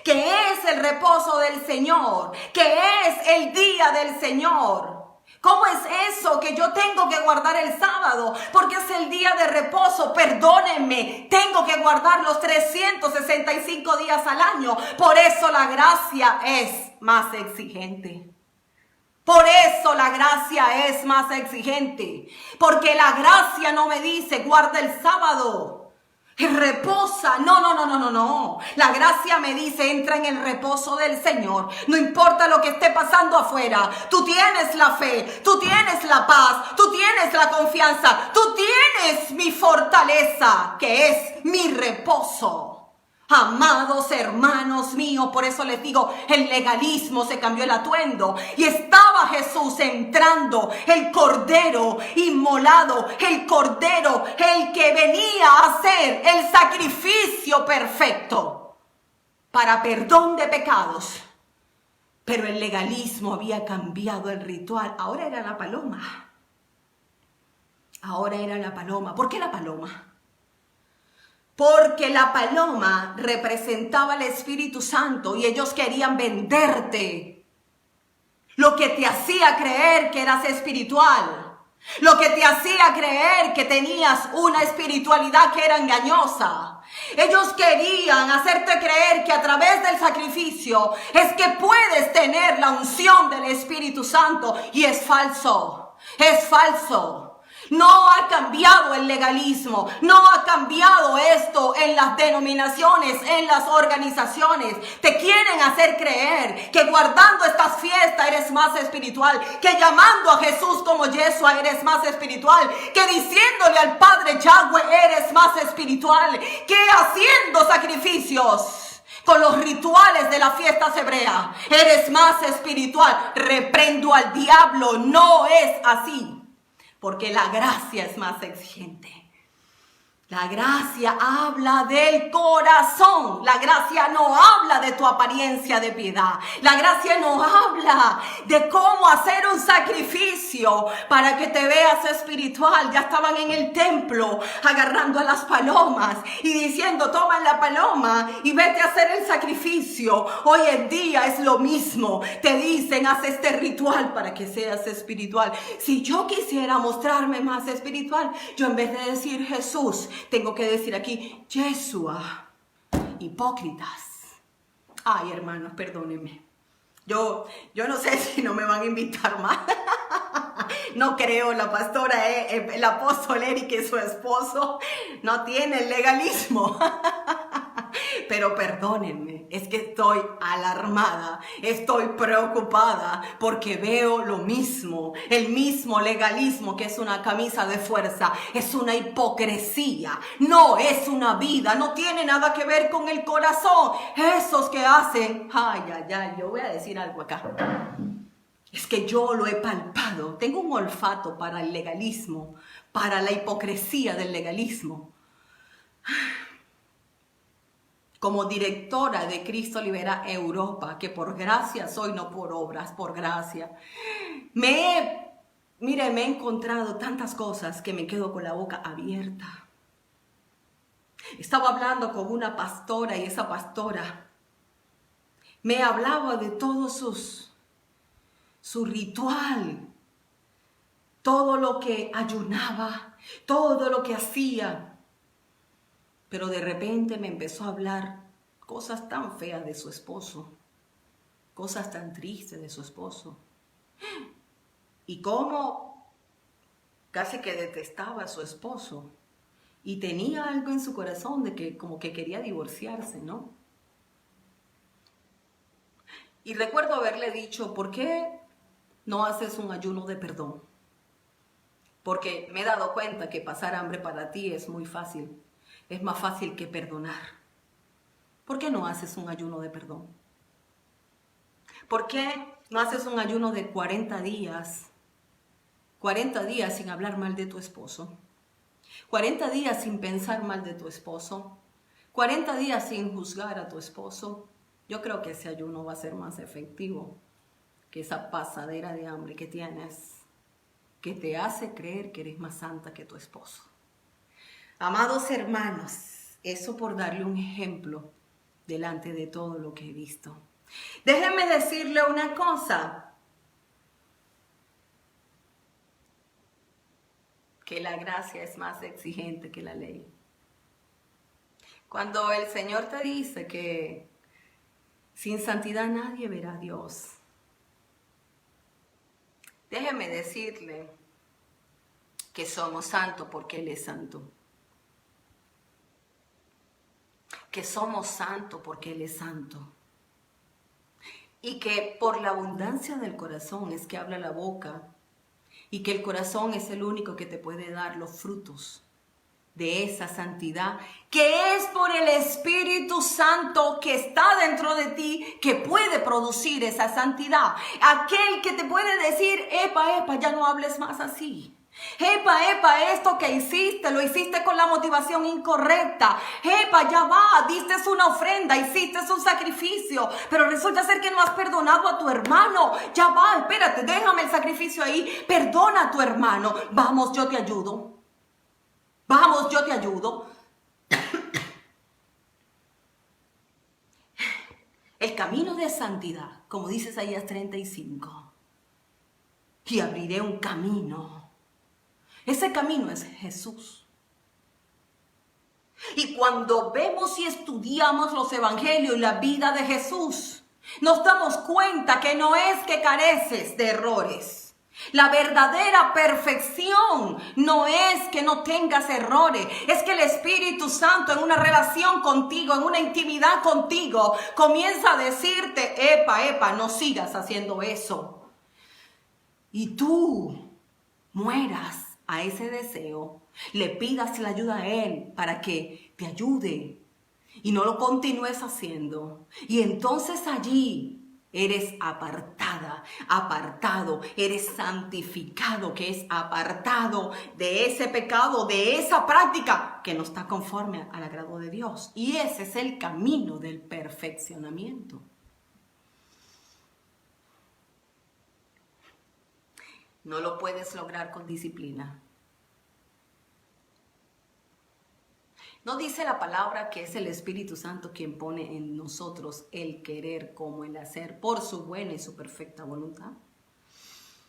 que es el reposo del Señor, que es el día del Señor. ¿Cómo es eso que yo tengo que guardar el sábado? Porque es el día de reposo. Perdónenme, tengo que guardar los 365 días al año. Por eso la gracia es más exigente. Por eso la gracia es más exigente. Porque la gracia no me dice guarda el sábado y reposa. No. La gracia me dice entra en el reposo del Señor. No importa lo que esté pasando afuera. Tú tienes la fe, tú tienes la paz, tú tienes la confianza, tú tienes mi fortaleza, que es mi reposo. Amados hermanos míos, por eso les digo, el legalismo se cambió el atuendo y estaba Jesús entrando, el Cordero inmolado, el Cordero, el que venía a hacer el sacrificio perfecto para perdón de pecados. Pero el legalismo había cambiado el ritual, ahora era la paloma. Ahora era la paloma. ¿Por qué la paloma? Porque la paloma representaba al Espíritu Santo y ellos querían venderte lo que te hacía creer que eras espiritual, lo que te hacía creer que tenías una espiritualidad que era engañosa. Ellos querían hacerte creer que a través del sacrificio es que puedes tener la unción del Espíritu Santo y es falso, es falso. No ha cambiado el legalismo, no ha cambiado esto en las denominaciones, en las organizaciones. Te quieren hacer creer que guardando estas fiestas eres más espiritual, que llamando a Jesús como Yeshua eres más espiritual, que diciéndole al Padre Yahweh eres más espiritual, que haciendo sacrificios con los rituales de las fiestas hebreas eres más espiritual. Reprendo al diablo, no es así. Porque la gracia es más exigente. La gracia habla del corazón. La gracia no habla de tu apariencia de piedad. La gracia no habla de cómo hacer un sacrificio para que te veas espiritual. Ya estaban en el templo agarrando a las palomas y diciendo, toma la paloma y vete a hacer el sacrificio. Hoy en día es lo mismo. Te dicen, haz este ritual para que seas espiritual. Si yo quisiera mostrarme más espiritual, yo en vez de decir Jesús, tengo que decir aquí, Yeshua, hipócritas. Ay, hermanos, perdónenme. Yo no sé si no me van a invitar más. No creo, la pastora, el apóstol Eric y su esposo no tienen legalismo. Pero perdónenme, es que estoy alarmada, estoy preocupada porque veo lo mismo, el mismo legalismo que es una camisa de fuerza, es una hipocresía, no es una vida, no tiene nada que ver con el corazón. Esos que hacen, yo voy a decir algo acá. Es que yo lo he palpado, tengo un olfato para el legalismo, para la hipocresía del legalismo. Como directora de Cristo Libera Europa, que por gracia soy, no por obras, por gracia, me he encontrado tantas cosas que me quedo con la boca abierta. Estaba hablando con una pastora y esa pastora me hablaba de todo su ritual, todo lo que ayunaba, todo lo que hacía. Pero de repente me empezó a hablar cosas tan feas de su esposo, cosas tan tristes de su esposo. Y cómo casi que detestaba a su esposo. Y tenía algo en su corazón de que como que quería divorciarse, ¿no? Y recuerdo haberle dicho, ¿por qué no haces un ayuno de perdón? Porque me he dado cuenta que pasar hambre para ti es muy fácil. Es más fácil que perdonar. ¿Por qué no haces un ayuno de perdón? ¿Por qué no haces un ayuno de 40 días? 40 días sin hablar mal de tu esposo. 40 días sin pensar mal de tu esposo. 40 días sin juzgar a tu esposo. Yo creo que ese ayuno va a ser más efectivo que esa pasadera de hambre que tienes, que te hace creer que eres más santa que tu esposo. Amados hermanos, eso por darle un ejemplo delante de todo lo que he visto. Déjenme decirle una cosa, que la gracia es más exigente que la ley. Cuando el Señor te dice que sin santidad nadie verá a Dios, déjeme decirle que somos santos porque Él es santo. Que somos santos porque Él es santo. Y que por la abundancia del corazón es que habla la boca. Y que el corazón es el único que te puede dar los frutos de esa santidad, que es por el Espíritu Santo que está dentro de ti, que puede producir esa santidad. Aquel que te puede decir, epa, ya no hables más así. Epa, esto que hiciste, lo hiciste con la motivación incorrecta. Epa, ya va, diste una ofrenda, hiciste un sacrificio, pero resulta ser que no has perdonado a tu hermano. Ya va, espérate, déjame el sacrificio ahí, perdona a tu hermano. Vamos, yo te ayudo. Vamos, yo te ayudo. El camino de santidad, como dice Isaías 35, y abriré un camino. Ese camino es Jesús. Y cuando vemos y estudiamos los evangelios y la vida de Jesús, nos damos cuenta que no es que careces de errores. La verdadera perfección no es que no tengas errores, es que el Espíritu Santo en una relación contigo, en una intimidad contigo, comienza a decirte, epa, no sigas haciendo eso. Y tú mueras a ese deseo, le pidas la ayuda a Él para que te ayude y no lo continúes haciendo. Y entonces allí eres apartado, eres santificado, que es apartado de ese pecado, de esa práctica que no está conforme al agrado de Dios. Y ese es el camino del perfeccionamiento. No lo puedes lograr con disciplina. ¿No dice la palabra que es el Espíritu Santo quien pone en nosotros el querer como el hacer por su buena y su perfecta voluntad?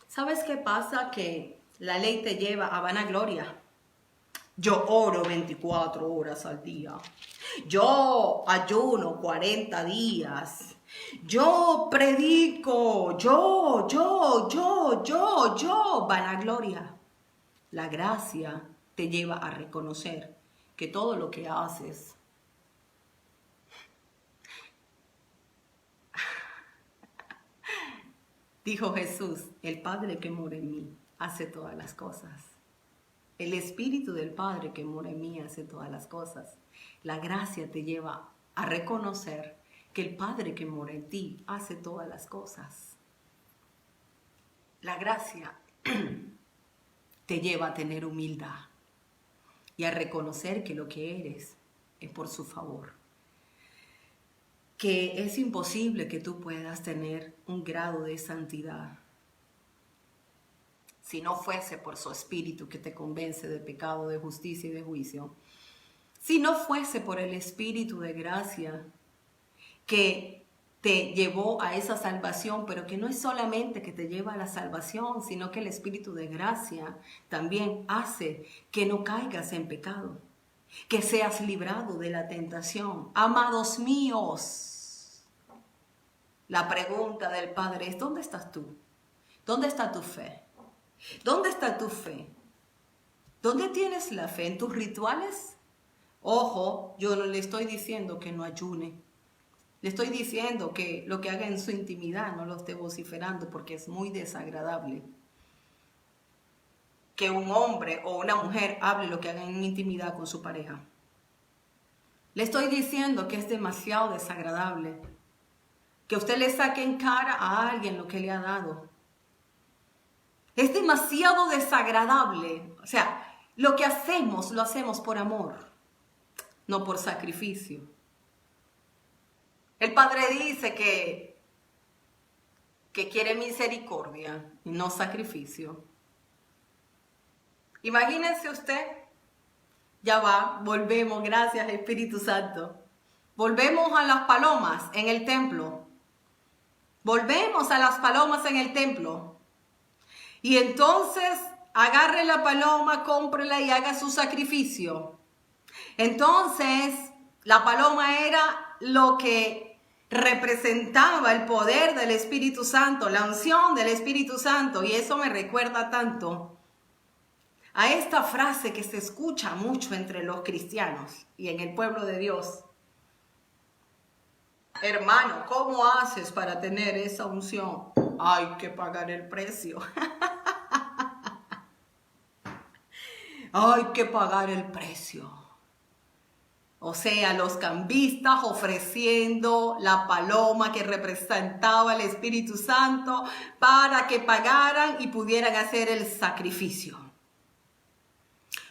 ¿Sabes qué pasa? Que la ley te lleva a vanagloria. Yo oro 24 horas al día. Yo ayuno 40 días. Yo predico. Yo. Vanagloria. La gracia te lleva a reconocer que todo lo que haces dijo Jesús, el Padre que mora en mí hace todas las cosas. El Espíritu del Padre que mora en mí hace todas las cosas. La gracia te lleva a reconocer que el Padre que mora en ti hace todas las cosas. La gracia te lleva a tener humildad y a reconocer que lo que eres es por su favor. Que es imposible que tú puedas tener un grado de santidad si no fuese por su espíritu que te convence de pecado, de justicia y de juicio. Si no fuese por el Espíritu de gracia que te llevó a esa salvación, pero que no es solamente que te lleva a la salvación, sino que el Espíritu de gracia también hace que no caigas en pecado, que seas librado de la tentación. Amados míos, la pregunta del Padre es: ¿dónde estás tú? ¿Dónde está tu fe? ¿Dónde está tu fe? ¿Dónde tienes la fe? ¿En tus rituales? Ojo, yo no le estoy diciendo que no ayune. Le estoy diciendo que lo que haga en su intimidad no lo esté vociferando, porque es muy desagradable que un hombre o una mujer hable lo que haga en intimidad con su pareja. Le estoy diciendo que es demasiado desagradable que usted le saque en cara a alguien lo que le ha dado. Es demasiado desagradable. O sea, lo que hacemos, lo hacemos por amor, no por sacrificio. El Padre dice que quiere misericordia y no sacrificio. Imagínense usted, ya va, volvemos, gracias Espíritu Santo. Volvemos a las palomas en el templo. Volvemos a las palomas en el templo. Y entonces agarre la paloma, cómprela y haga su sacrificio. Entonces, la paloma era lo que representaba el poder del Espíritu Santo, la unción del Espíritu Santo. Y eso me recuerda tanto a esta frase que se escucha mucho entre los cristianos y en el pueblo de Dios. Hermano, ¿cómo haces para tener esa unción? Hay que pagar el precio. Hay que pagar el precio. O sea, los cambistas ofreciendo la paloma que representaba el Espíritu Santo para que pagaran y pudieran hacer el sacrificio.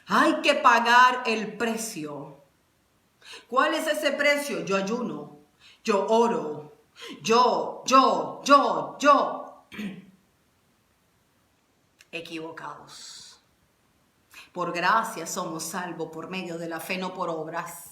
Hay que pagar el precio. ¿Cuál es ese precio? Yo ayuno, yo oro, yo. Equivocados. Por gracia somos salvos por medio de la fe, no por obras,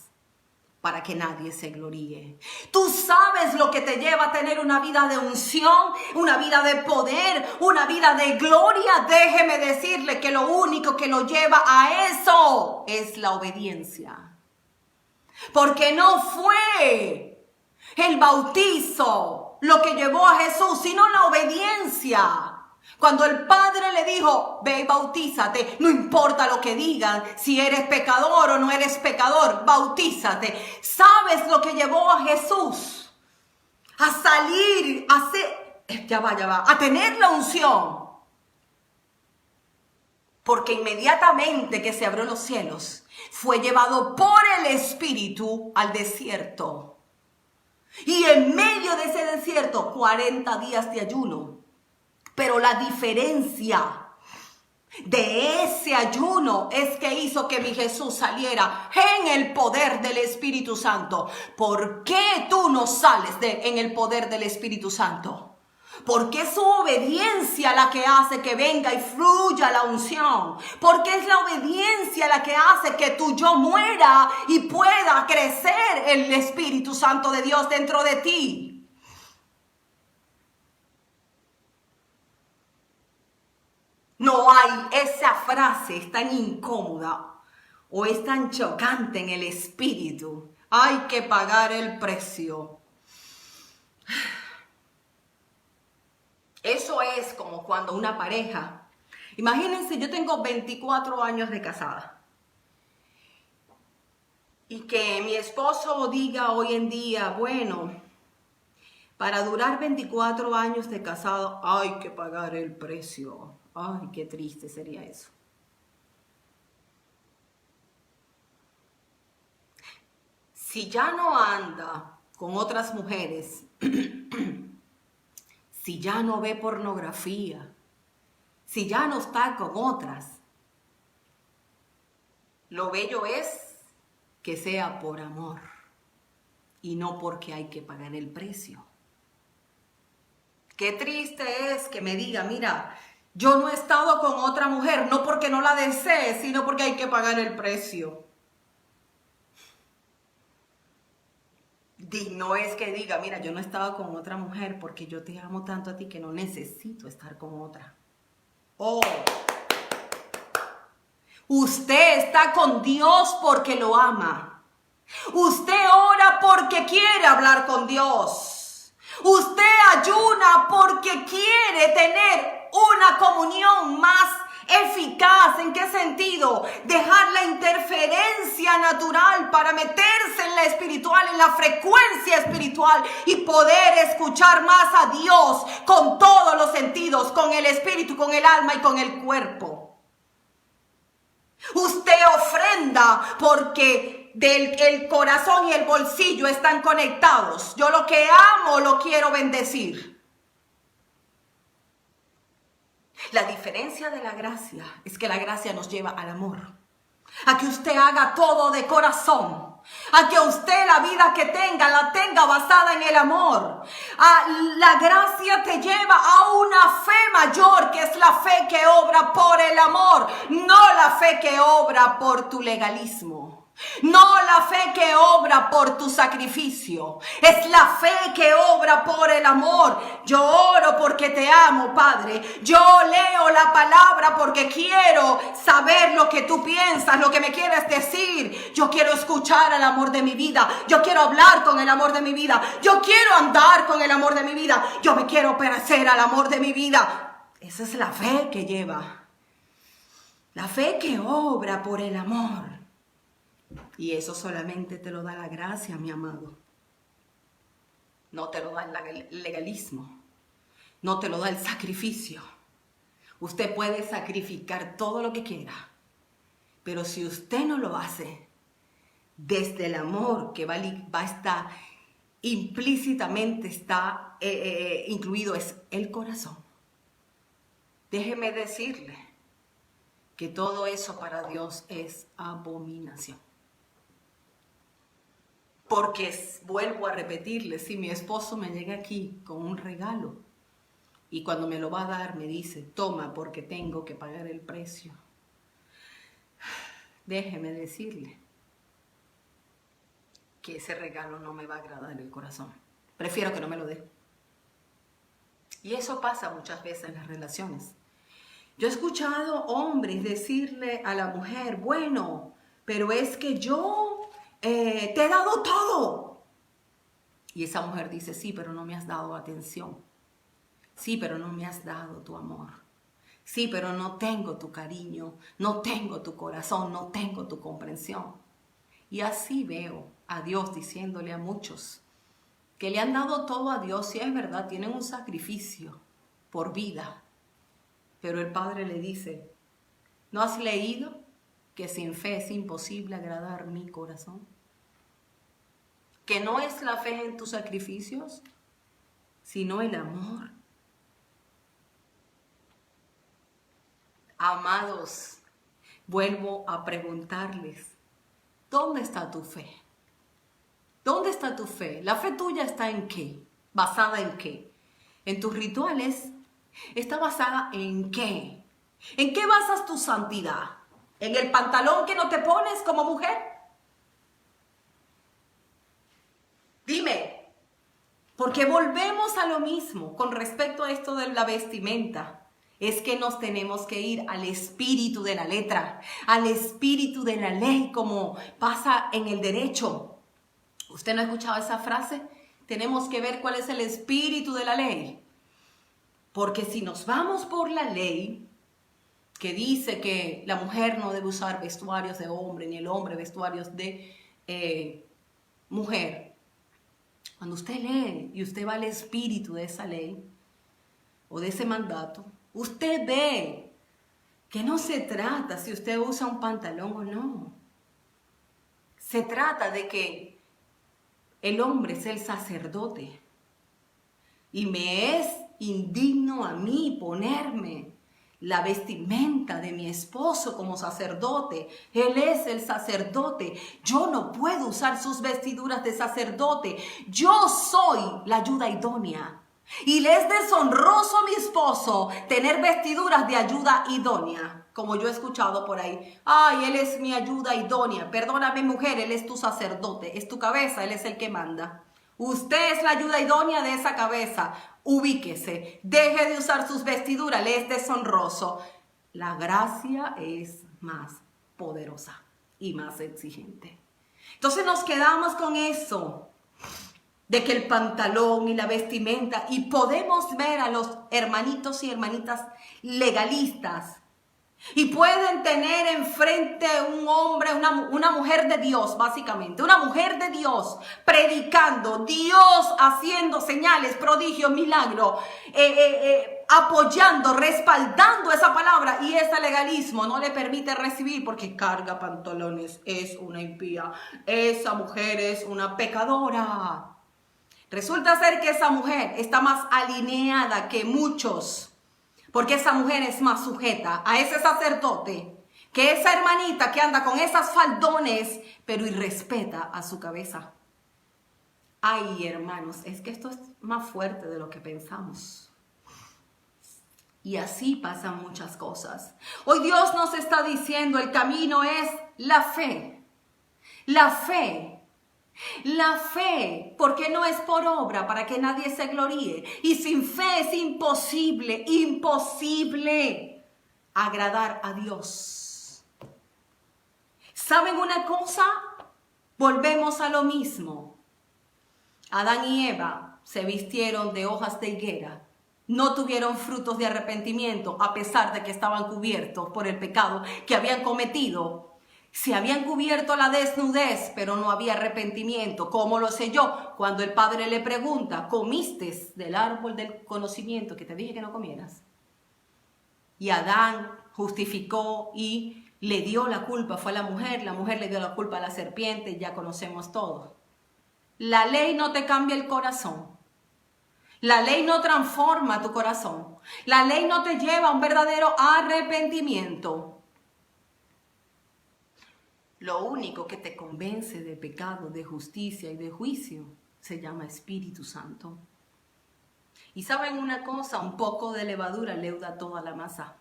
para que nadie se gloríe. Tú sabes lo que te lleva a tener una vida de unción, una vida de poder, una vida de gloria. Déjeme decirle que lo único que lo lleva a eso es la obediencia. Porque no fue el bautizo lo que llevó a Jesús, sino la obediencia. Cuando el Padre le dijo, ve y bautízate, no importa lo que digan, si eres pecador o no eres pecador, bautízate. ¿Sabes lo que llevó a Jesús a salir, a tener la unción? Porque inmediatamente que se abrió los cielos, fue llevado por el Espíritu al desierto. Y en medio de ese desierto, 40 días de ayuno. Pero la diferencia de ese ayuno es que hizo que mi Jesús saliera en el poder del Espíritu Santo. ¿Por qué tú no sales en el poder del Espíritu Santo? Porque es su obediencia la que hace que venga y fluya la unción. Porque es la obediencia la que hace que tu yo muera y pueda crecer el Espíritu Santo de Dios dentro de ti. No hay, esa frase es tan incómoda o es tan chocante en el espíritu. Hay que pagar el precio. Eso es como cuando una pareja, imagínense, yo tengo 24 años de casada. Y que mi esposo diga hoy en día, bueno, para durar 24 años de casado hay que pagar el precio. Ay, qué triste sería eso. Si ya no anda con otras mujeres, si ya no ve pornografía, si ya no está con otras, lo bello es que sea por amor y no porque hay que pagar el precio. Qué triste es que me diga, mira, yo no he estado con otra mujer, no porque no la desee, sino porque hay que pagar el precio. No es que diga, mira, yo no estaba con otra mujer porque yo te amo tanto a ti que no necesito estar con otra. Oh, usted está con Dios porque lo ama. Usted ora porque quiere hablar con Dios. Usted ayuna porque quiere tener una comunión más eficaz. ¿En qué sentido? Dejar la interferencia natural para meterse en la espiritual, en la frecuencia espiritual y poder escuchar más a Dios con todos los sentidos, con el espíritu, con el alma y con el cuerpo. Usted ofrenda porque el corazón y el bolsillo están conectados. Yo lo que amo lo quiero bendecir. La diferencia de la gracia es que la gracia nos lleva al amor. A que usted haga todo de corazón. A que usted la vida que tenga, la tenga basada en el amor. La gracia te lleva a una fe mayor, que es la fe que obra por el amor. No la fe que obra por tu legalismo. No la fe que obra por tu sacrificio, es la fe que obra por el amor. Yo oro porque te amo, Padre. Yo leo la palabra porque quiero saber lo que tú piensas, lo que me quieres decir. Yo quiero escuchar al amor de mi vida. Yo quiero hablar con el amor de mi vida. Yo quiero andar con el amor de mi vida. Yo me quiero parecer al amor de mi vida. Esa es la fe que lleva. La fe que obra por el amor. Y eso solamente te lo da la gracia, mi amado. No te lo da el legalismo. No te lo da el sacrificio. Usted puede sacrificar todo lo que quiera. Pero si usted no lo hace, desde el amor que va a estar implícitamente está incluido es el corazón. Déjeme decirle que todo eso para Dios es abominación. Porque vuelvo a repetirle, si mi esposo me llega aquí con un regalo y cuando me lo va a dar me dice, toma porque tengo que pagar el precio. Déjeme decirle que ese regalo no me va a agradar el corazón. Prefiero que no me lo dé. Y eso pasa muchas veces en las relaciones. Yo he escuchado hombres decirle a la mujer, bueno, pero es que yo te he dado todo. Y esa mujer dice, sí, pero no me has dado atención. Sí, pero no me has dado tu amor. Sí, pero no tengo tu cariño, no tengo tu corazón, no tengo tu comprensión. Y así veo a Dios diciéndole a muchos que le han dado todo a Dios, y es verdad, tienen un sacrificio por vida. Pero el Padre le dice, ¿no has leído que sin fe es imposible agradar mi corazón? Que no es la fe en tus sacrificios, sino el amor. Amados, vuelvo a preguntarles, ¿dónde está tu fe? ¿Dónde está tu fe? ¿La fe tuya está en qué? ¿Basada en qué? ¿En tus rituales? ¿Está basada en qué? ¿En qué basas tu santidad? ¿En el pantalón que no te pones como mujer? Dime, porque volvemos a lo mismo con respecto a esto de la vestimenta. Es que nos tenemos que ir al espíritu de la letra, al espíritu de la ley, como pasa en el derecho. ¿Usted no ha escuchado esa frase? Tenemos que ver cuál es el espíritu de la ley. Porque si nos vamos por la ley, que dice que la mujer no debe usar vestuarios de hombre, ni el hombre vestuarios de mujer. Cuando usted lee y usted va al espíritu de esa ley o de ese mandato, usted ve que no se trata si usted usa un pantalón o no. Se trata de que el hombre es el sacerdote y me es indigno a mí ponerme la vestimenta de mi esposo como sacerdote. Él es el sacerdote. Yo no puedo usar sus vestiduras de sacerdote. Yo soy la ayuda idónea. Y le es deshonroso a mi esposo tener vestiduras de ayuda idónea. Como yo he escuchado por ahí. Ay, él es mi ayuda idónea. Perdóname, mujer, él es tu sacerdote. Es tu cabeza, él es el que manda. Usted es la ayuda idónea de esa cabeza. Ubíquese, deje de usar sus vestiduras, le es deshonroso. La gracia es más poderosa y más exigente. Entonces nos quedamos con eso, de que el pantalón y la vestimenta, y podemos ver a los hermanitos y hermanitas legalistas, y pueden tener enfrente un hombre, una mujer de Dios, básicamente, una mujer de Dios, predicando, Dios haciendo señales, prodigios, milagros, apoyando, respaldando esa palabra, y ese legalismo no le permite recibir porque carga pantalones, es una impía, esa mujer es una pecadora. Resulta ser que esa mujer está más alineada que muchos, porque esa mujer es más sujeta a ese sacerdote que esa hermanita que anda con esas faldones, pero irrespeta a su cabeza. Ay, hermanos, es que esto es más fuerte de lo que pensamos. Y así pasan muchas cosas. Hoy Dios nos está diciendo, el camino es la fe. La fe. La fe, porque no es por obra para que nadie se gloríe. Y sin fe es imposible, imposible agradar a Dios. ¿Saben una cosa? Volvemos a lo mismo. Adán y Eva se vistieron de hojas de higuera. No tuvieron frutos de arrepentimiento a pesar de que estaban cubiertos por el pecado que habían cometido. Se habían cubierto la desnudez, pero no había arrepentimiento. ¿Cómo lo sé yo? Cuando el padre le pregunta, ¿comiste del árbol del conocimiento que te dije que no comieras? Y Adán justificó y le dio la culpa, fue a la mujer le dio la culpa a la serpiente, ya conocemos todo. La ley no te cambia el corazón. La ley no transforma tu corazón. La ley no te lleva a un verdadero arrepentimiento. Lo único que te convence de pecado, de justicia y de juicio se llama Espíritu Santo. Y saben una cosa, un poco de levadura leuda toda la masa.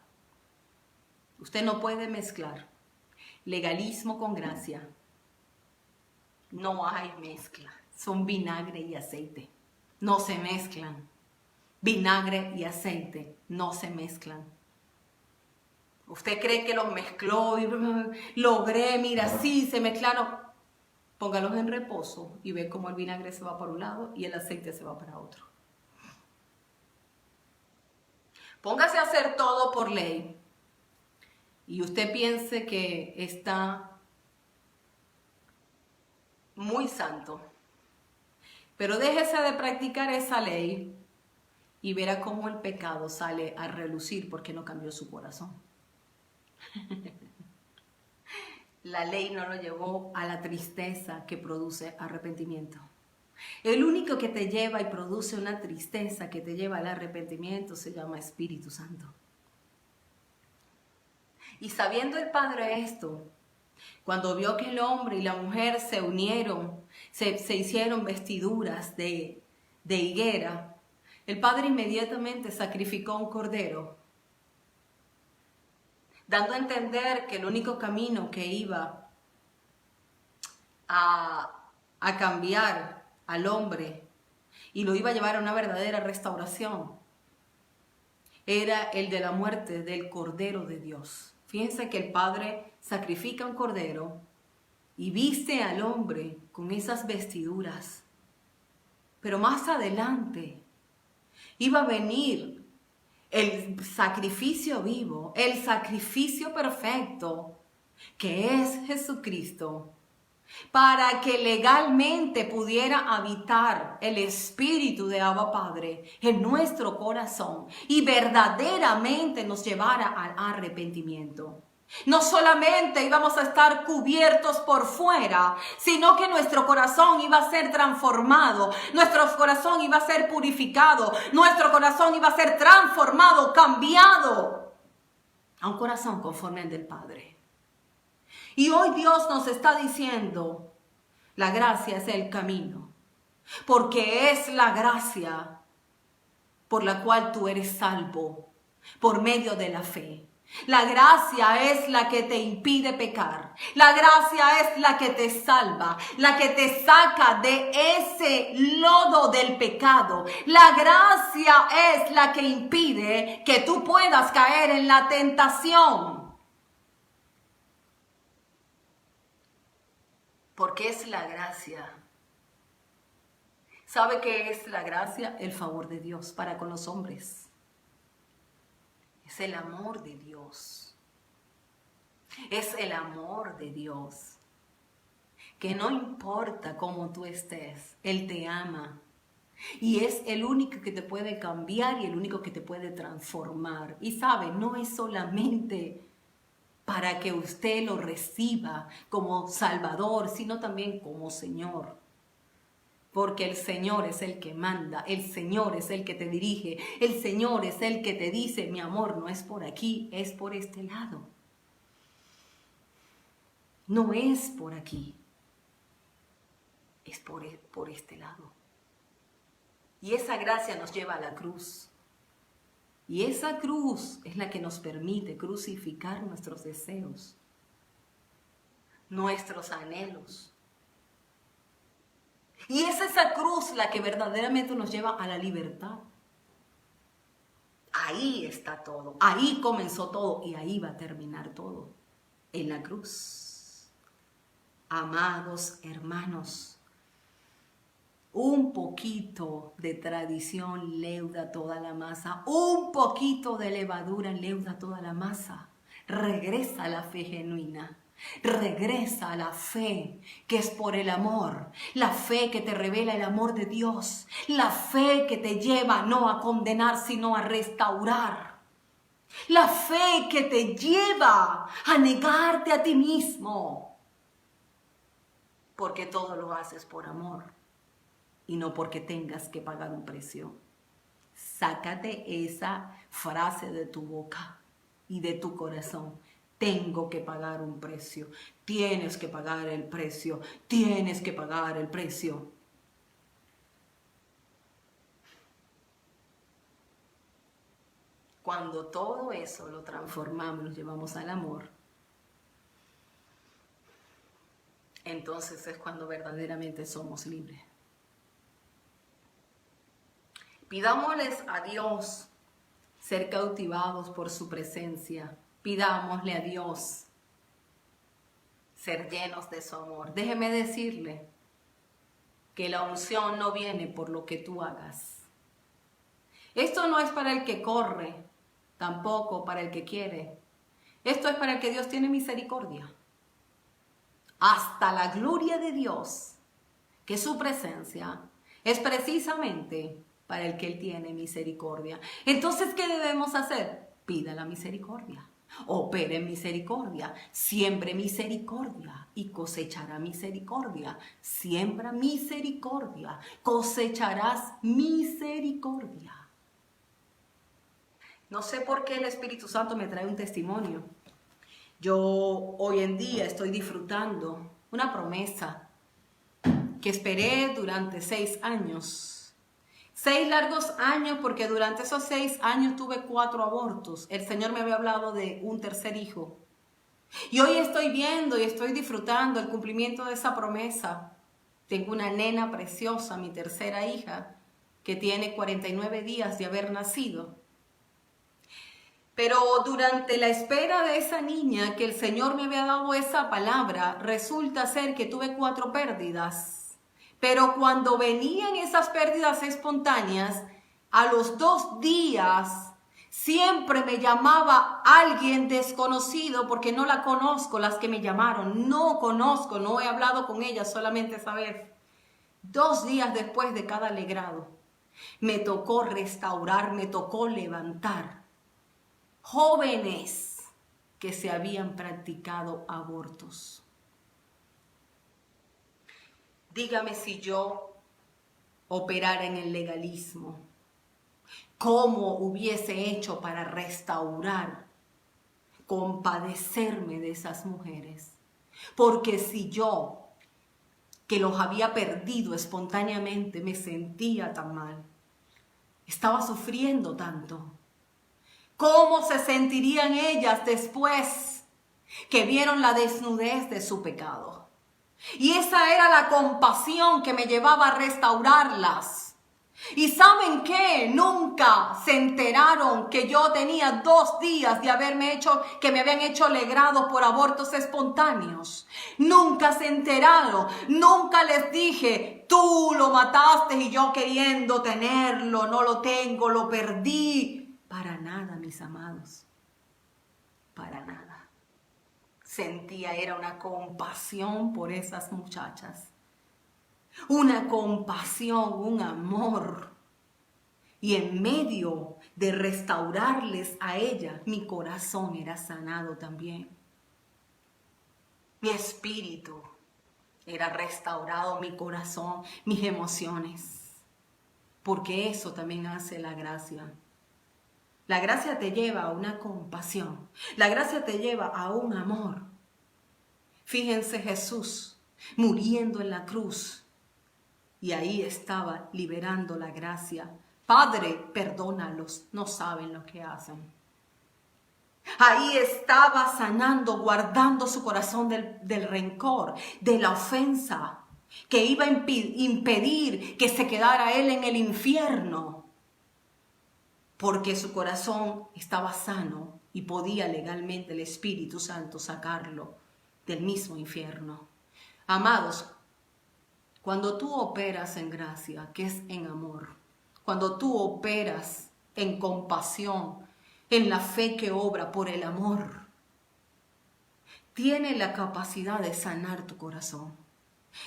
Usted no puede mezclar legalismo con gracia. No hay mezcla. Son vinagre y aceite. No se mezclan. Vinagre y aceite no se mezclan. Usted cree que los mezcló y logré, mira, sí, se mezclaron. Póngalos en reposo y ve cómo el vinagre se va por un lado y el aceite se va para otro. Póngase a hacer todo por ley y usted piense que está muy santo. Pero déjese de practicar esa ley y verá cómo el pecado sale a relucir porque no cambió su corazón. La ley no lo llevó a la tristeza que produce arrepentimiento. El único que te lleva y produce una tristeza que te lleva al arrepentimiento se llama Espíritu Santo. Y sabiendo el Padre esto, cuando vio que el hombre y la mujer se unieron, se hicieron vestiduras de higuera, el Padre inmediatamente sacrificó un cordero, dando a entender que el único camino que iba a cambiar al hombre y lo iba a llevar a una verdadera restauración era el de la muerte del Cordero de Dios. Fíjense que el Padre sacrifica un cordero y viste al hombre con esas vestiduras. Pero más adelante iba a venir el sacrificio vivo, el sacrificio perfecto, que es Jesucristo, para que legalmente pudiera habitar el Espíritu de Abba Padre en nuestro corazón y verdaderamente nos llevara al arrepentimiento. No solamente íbamos a estar cubiertos por fuera, sino que nuestro corazón iba a ser transformado, nuestro corazón iba a ser purificado, nuestro corazón iba a ser transformado, cambiado a un corazón conforme al del Padre. Y hoy Dios nos está diciendo, la gracia es el camino, porque es la gracia por la cual tú eres salvo, por medio de la fe. La gracia es la que te impide pecar. La gracia es la que te salva, la que te saca de ese lodo del pecado. La gracia es la que impide que tú puedas caer en la tentación. Porque es la gracia. ¿Sabe qué es la gracia? El favor de Dios para con los hombres. Es el amor de Dios. Es el amor de Dios. Que no importa cómo tú estés, Él te ama. Y es el único que te puede cambiar y el único que te puede transformar. Y sabe, no es solamente para que usted lo reciba como Salvador, sino también como Señor. Porque el Señor es el que manda, el Señor es el que te dirige, el Señor es el que te dice, mi amor, no es por aquí, es por este lado. No es por aquí, es por este lado. Y esa gracia nos lleva a la cruz. Y esa cruz es la que nos permite crucificar nuestros deseos, nuestros anhelos. Y es esa cruz la que verdaderamente nos lleva a la libertad. Ahí está todo, ahí comenzó todo y ahí va a terminar todo, en la cruz. Amados hermanos, un poquito de tradición leuda toda la masa, un poquito de levadura leuda toda la masa. Regresa a la fe genuina. Regresa a la fe que es por el amor, la fe que te revela el amor de Dios, la fe que te lleva no a condenar sino a restaurar, la fe que te lleva a negarte a ti mismo, porque todo lo haces por amor y no porque tengas que pagar un precio. Sácate esa frase de tu boca y de tu corazón. Tengo que pagar un precio. Tienes que pagar el precio. Tienes que pagar el precio. Cuando todo eso lo transformamos, lo llevamos al amor, entonces es cuando verdaderamente somos libres. Pidámosles a Dios ser cautivados por su presencia. Pidámosle a Dios ser llenos de su amor. Déjeme decirle que la unción no viene por lo que tú hagas. Esto no es para el que corre, tampoco para el que quiere. Esto es para el que Dios tiene misericordia. Hasta la gloria de Dios, que su presencia es precisamente para el que Él tiene misericordia. Entonces, ¿qué debemos hacer? Pida la misericordia. Opere en misericordia, siembre misericordia y cosechará misericordia. Siembra misericordia, cosecharás misericordia. No sé por qué el Espíritu Santo me trae un testimonio. Yo hoy en día estoy disfrutando una promesa que esperé durante 6 años. 6 largos años, porque durante esos 6 años tuve 4 abortos. El Señor me había hablado de un tercer hijo. Y hoy estoy viendo y estoy disfrutando el cumplimiento de esa promesa. Tengo una nena preciosa, mi tercera hija, que tiene 49 días de haber nacido. Pero durante la espera de esa niña, que el Señor me había dado esa palabra, resulta ser que tuve 4 pérdidas. Pero cuando venían esas pérdidas espontáneas, a los 2 días siempre me llamaba alguien desconocido, porque no la conozco, las que me llamaron, no conozco, no he hablado con ellas, solamente esa vez. 2 días después de cada alegrado, me tocó restaurar, me tocó levantar jóvenes que se habían practicado abortos. Dígame, si yo operara en el legalismo, ¿cómo hubiese hecho para restaurar, compadecerme de esas mujeres? Porque si yo, que los había perdido espontáneamente, me sentía tan mal, estaba sufriendo tanto, ¿Cómo se sentirían ellas después que vieron la desnudez de su pecado? Y esa era la compasión que me llevaba a restaurarlas. ¿Y saben qué? Nunca se enteraron que yo tenía 2 días de que me habían hecho legrado por abortos espontáneos. Nunca se enteraron. Nunca les dije, tú lo mataste y yo queriendo tenerlo, no lo tengo, lo perdí. Para nada, mis amados. Para nada. Sentía, era una compasión por esas muchachas. Una compasión, un amor. Y en medio de restaurarles a ella, mi corazón era sanado también. Mi espíritu era restaurado, mi corazón, mis emociones. Porque eso también hace la gracia. La gracia te lleva a una compasión. La gracia te lleva a un amor. Fíjense Jesús muriendo en la cruz. Y ahí estaba liberando la gracia. Padre, perdónalos, no saben lo que hacen. Ahí estaba sanando, guardando su corazón del rencor, de la ofensa, que iba a impedir que se quedara él en el infierno. Porque su corazón estaba sano y podía legalmente el Espíritu Santo sacarlo del mismo infierno. Amados, cuando tú operas en gracia, que es en amor, cuando tú operas en compasión, en la fe que obra por el amor, tiene la capacidad de sanar tu corazón.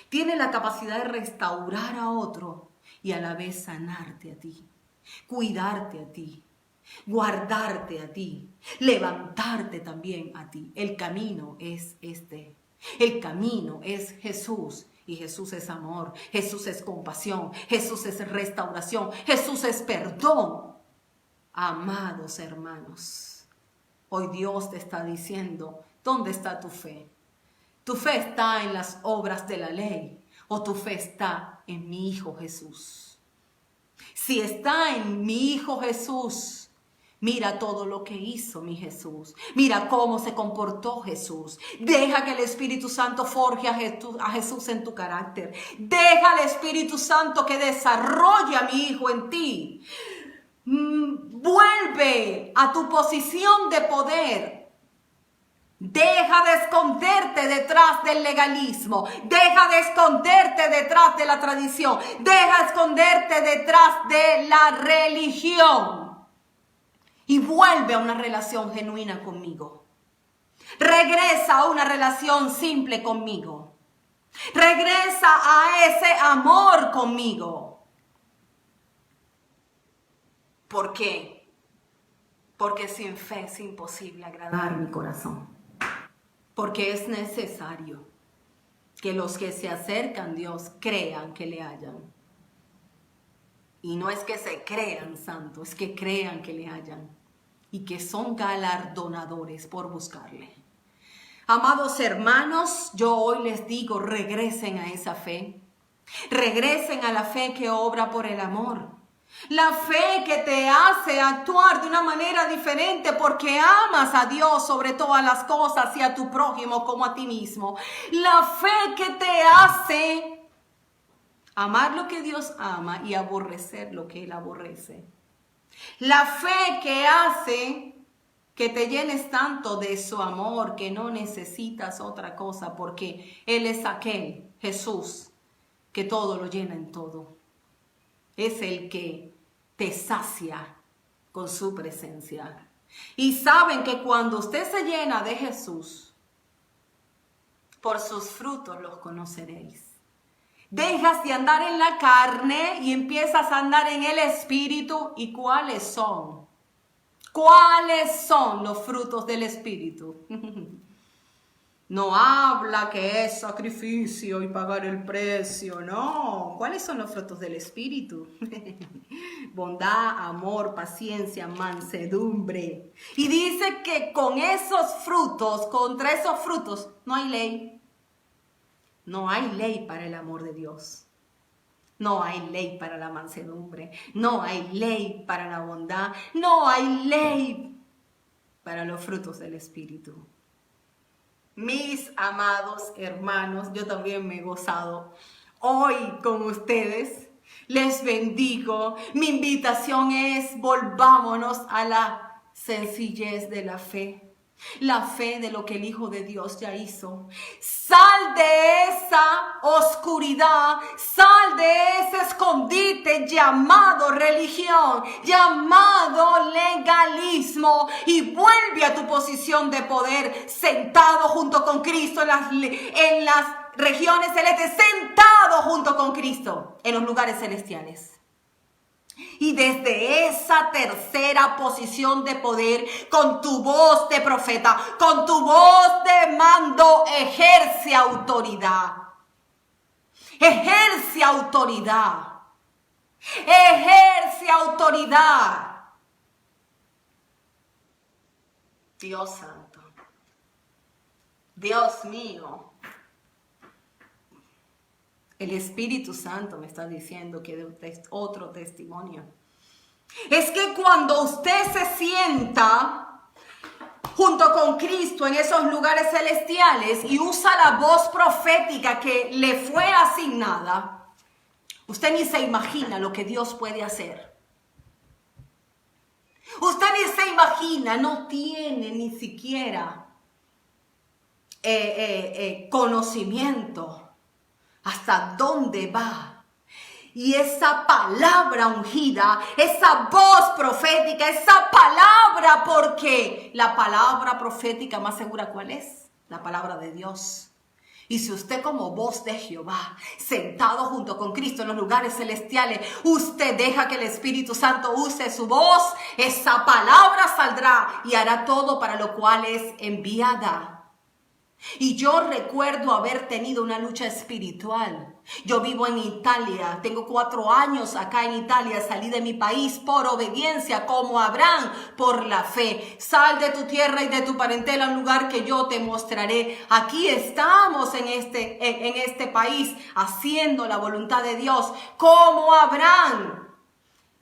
Tiene la capacidad de restaurar a otro y a la vez sanarte a ti, cuidarte a ti, guardarte a ti, levantarte también a ti. El camino es este. El camino es Jesús. Y Jesús es amor, Jesús es compasión, Jesús es restauración, Jesús es perdón. Amados hermanos, hoy Dios te está diciendo, ¿dónde está tu fe? ¿Tu fe está en las obras de la ley o tu fe está en mi Hijo Jesús? Si está en mi Hijo Jesús, mira todo lo que hizo mi Jesús. Mira cómo se comportó Jesús. Deja que el Espíritu Santo forje a Jesús en tu carácter. Deja al Espíritu Santo que desarrolle a mi Hijo en ti. Vuelve a tu posición de poder. Deja de esconderte detrás del legalismo. Deja de esconderte detrás de la tradición. Deja de esconderte detrás de la religión. Y vuelve a una relación genuina conmigo. Regresa a una relación simple conmigo. Regresa a ese amor conmigo. ¿Por qué? Porque sin fe es imposible agradar mi corazón. Porque es necesario que los que se acercan a Dios crean que le hallan. Y no es que se crean santos, es que crean que le hallan y que son galardonadores por buscarle. Amados hermanos, yo hoy les digo, regresen a esa fe. Regresen a la fe que obra por el amor. La fe que te hace actuar de una manera diferente porque amas a Dios sobre todas las cosas y a tu prójimo como a ti mismo. La fe que te hace amar lo que Dios ama y aborrecer lo que Él aborrece. La fe que hace que te llenes tanto de su amor que no necesitas otra cosa porque Él es aquel, Jesús, que todo lo llena en todo. Es el que te sacia con su presencia. Y saben que cuando usted se llena de Jesús, por sus frutos los conoceréis. Dejas de andar en la carne y empiezas a andar en el Espíritu. ¿Y cuáles son? ¿Cuáles son los frutos del Espíritu? No habla que es sacrificio y pagar el precio, no. ¿Cuáles son los frutos del Espíritu? Bondad, amor, paciencia, mansedumbre. Y dice que con esos frutos, contra esos frutos, no hay ley. No hay ley para el amor de Dios. No hay ley para la mansedumbre. No hay ley para la bondad. No hay ley para los frutos del Espíritu. Mis amados hermanos, yo también me he gozado hoy con ustedes. Les bendigo. Mi invitación es: volvámonos a la sencillez de la fe. La fe de lo que el Hijo de Dios ya hizo. Sal de esa oscuridad, sal de ese escondite llamado religión, llamado legalismo, y vuelve a tu posición de poder, sentado junto con Cristo en las regiones celestes, sentado junto con Cristo en los lugares celestiales. Y desde esa tercera posición de poder, con tu voz de profeta, con tu voz de mando, ejerce autoridad. Ejerce autoridad. Ejerce autoridad. Dios santo. Dios mío. El Espíritu Santo me está diciendo que de otro testimonio. Es que cuando usted se sienta junto con Cristo en esos lugares celestiales y usa la voz profética que le fue asignada, usted ni se imagina lo que Dios puede hacer. Usted ni se imagina, no tiene ni siquiera conocimiento hasta dónde va. Y esa palabra ungida, esa voz profética, esa palabra, porque la palabra profética más segura, ¿cuál es? La palabra de Dios. Y si usted como voz de Jehová, sentado junto con Cristo en los lugares celestiales, usted deja que el Espíritu Santo use su voz, esa palabra saldrá y hará todo para lo cual es enviada. Y yo recuerdo haber tenido una lucha espiritual. Yo vivo en Italia, tengo 4 años acá en Italia, salí de mi país por obediencia, como Abraham, por la fe. Sal de tu tierra y de tu parentela a un lugar que yo te mostraré. Aquí estamos en este país, haciendo la voluntad de Dios, como Abraham.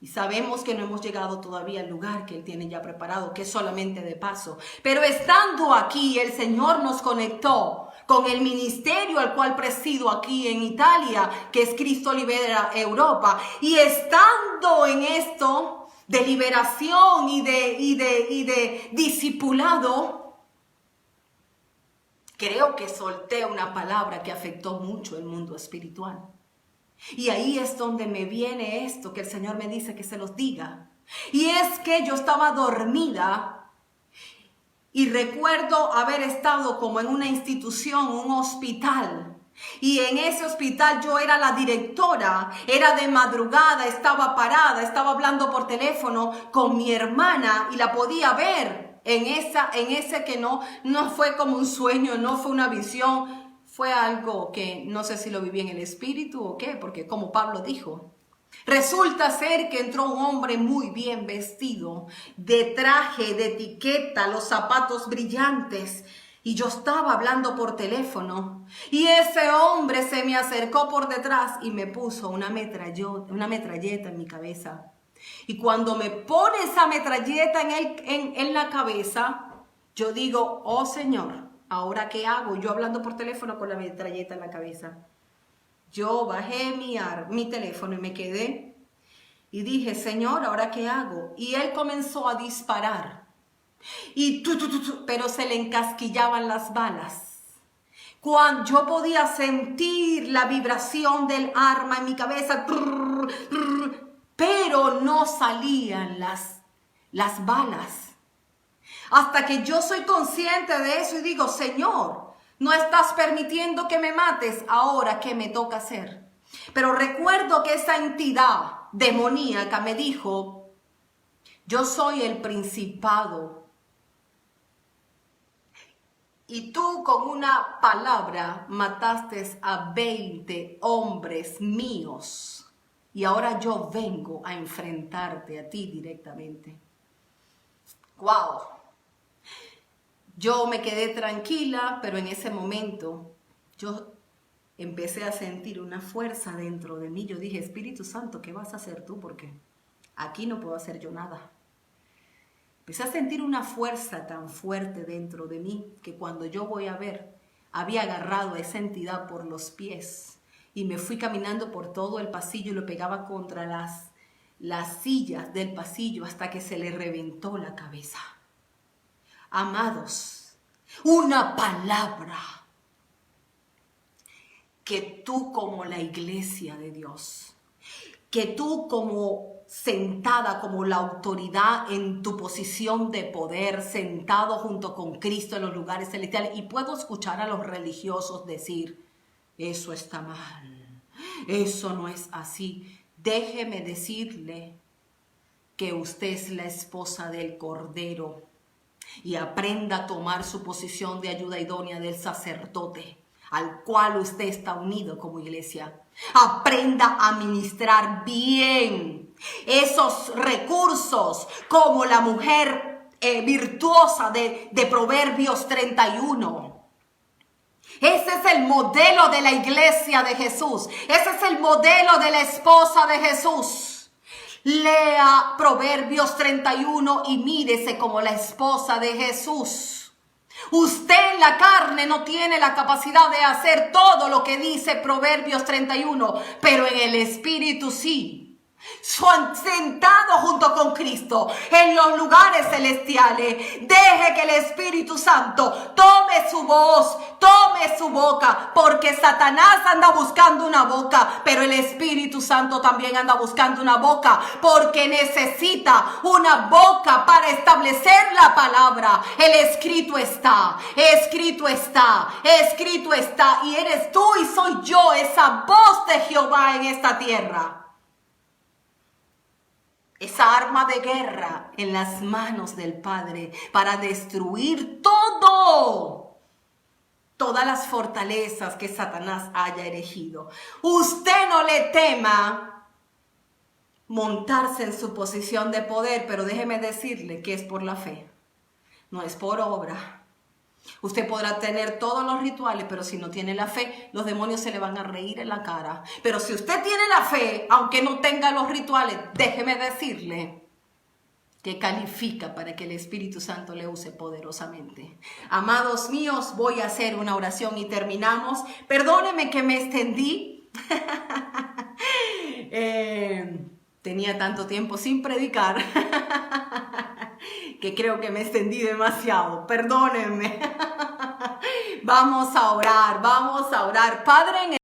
Y sabemos que no hemos llegado todavía al lugar que Él tiene ya preparado, que es solamente de paso. Pero estando aquí, el Señor nos conectó con el ministerio al cual presido aquí en Italia, que es Cristo Libera Europa. Y estando en esto de liberación y de discipulado, creo que solté una palabra que afectó mucho el mundo espiritual. Y ahí es donde me viene esto que el Señor me dice que se los diga. Y es que yo estaba dormida y recuerdo haber estado como en una institución, un hospital. Y en ese hospital yo era la directora, era de madrugada, estaba parada, estaba hablando por teléfono con mi hermana y la podía ver en ese que no fue como un sueño, no fue una visión. Fue algo que no sé si lo viví en el espíritu o qué, porque como Pablo dijo, resulta ser que entró un hombre muy bien vestido, de traje, de etiqueta, los zapatos brillantes, y yo estaba hablando por teléfono, y ese hombre se me acercó por detrás y me puso una metralleta en mi cabeza. Y cuando me pone esa metralleta en la cabeza, yo digo, oh Señor, ¿ahora qué hago? Yo hablando por teléfono con la metralleta en la cabeza. Yo bajé mi teléfono y me quedé y dije, Señor, ¿ahora qué hago? Y él comenzó a disparar. Y pero se le encasquillaban las balas. Cuando yo podía sentir la vibración del arma en mi cabeza, pero no salían las balas. Hasta que yo soy consciente de eso y digo, Señor, no estás permitiendo que me mates, ahora ¿qué me toca hacer? Pero recuerdo que esa entidad demoníaca me dijo, yo soy el principado. Y tú con una palabra mataste a 20 hombres míos. Y ahora yo vengo a enfrentarte a ti directamente. ¡Wow! Yo me quedé tranquila, pero en ese momento yo empecé a sentir una fuerza dentro de mí. Yo dije, Espíritu Santo, ¿qué vas a hacer tú? Porque aquí no puedo hacer yo nada. Empecé a sentir una fuerza tan fuerte dentro de mí que cuando yo voy a ver, había agarrado a esa entidad por los pies y me fui caminando por todo el pasillo y lo pegaba contra las sillas del pasillo hasta que se le reventó la cabeza. Amados, una palabra que tú como la iglesia de Dios, que tú como sentada como la autoridad en tu posición de poder, sentado junto con Cristo en los lugares celestiales, y puedo escuchar a los religiosos decir, eso está mal, eso no es así. Déjeme decirle que usted es la esposa del Cordero y aprenda a tomar su posición de ayuda idónea del sacerdote al cual usted está unido como iglesia. Aprenda a administrar bien esos recursos como la mujer virtuosa de Proverbios 31. Ese es el modelo de la iglesia de Jesús. Ese es el modelo de la esposa de Jesús. Lea Proverbios 31 y mírese como la esposa de Jesús. Usted en la carne no tiene la capacidad de hacer todo lo que dice Proverbios 31, pero en el Espíritu sí. Sentado junto con Cristo en los lugares celestiales, deje que el Espíritu Santo tome su voz, tome su boca, porque Satanás anda buscando una boca, pero el Espíritu Santo también anda buscando una boca, porque necesita una boca para establecer la palabra. El escrito está, escrito está, escrito está, y eres tú y soy yo esa voz de Jehová en esta tierra. Esa arma de guerra en las manos del Padre para destruir todas las fortalezas que Satanás haya erigido. Usted no le tema montarse en su posición de poder, pero déjeme decirle que es por la fe, no es por obra. Usted podrá tener todos los rituales, pero si no tiene la fe, los demonios se le van a reír en la cara. Pero si usted tiene la fe, aunque no tenga los rituales, déjeme decirle que califica para que el Espíritu Santo le use poderosamente. Amados míos, voy a hacer una oración y terminamos. Perdóneme que me extendí. Tenía tanto tiempo sin predicar que creo que me extendí demasiado. Perdónenme. Vamos a orar. Padre, en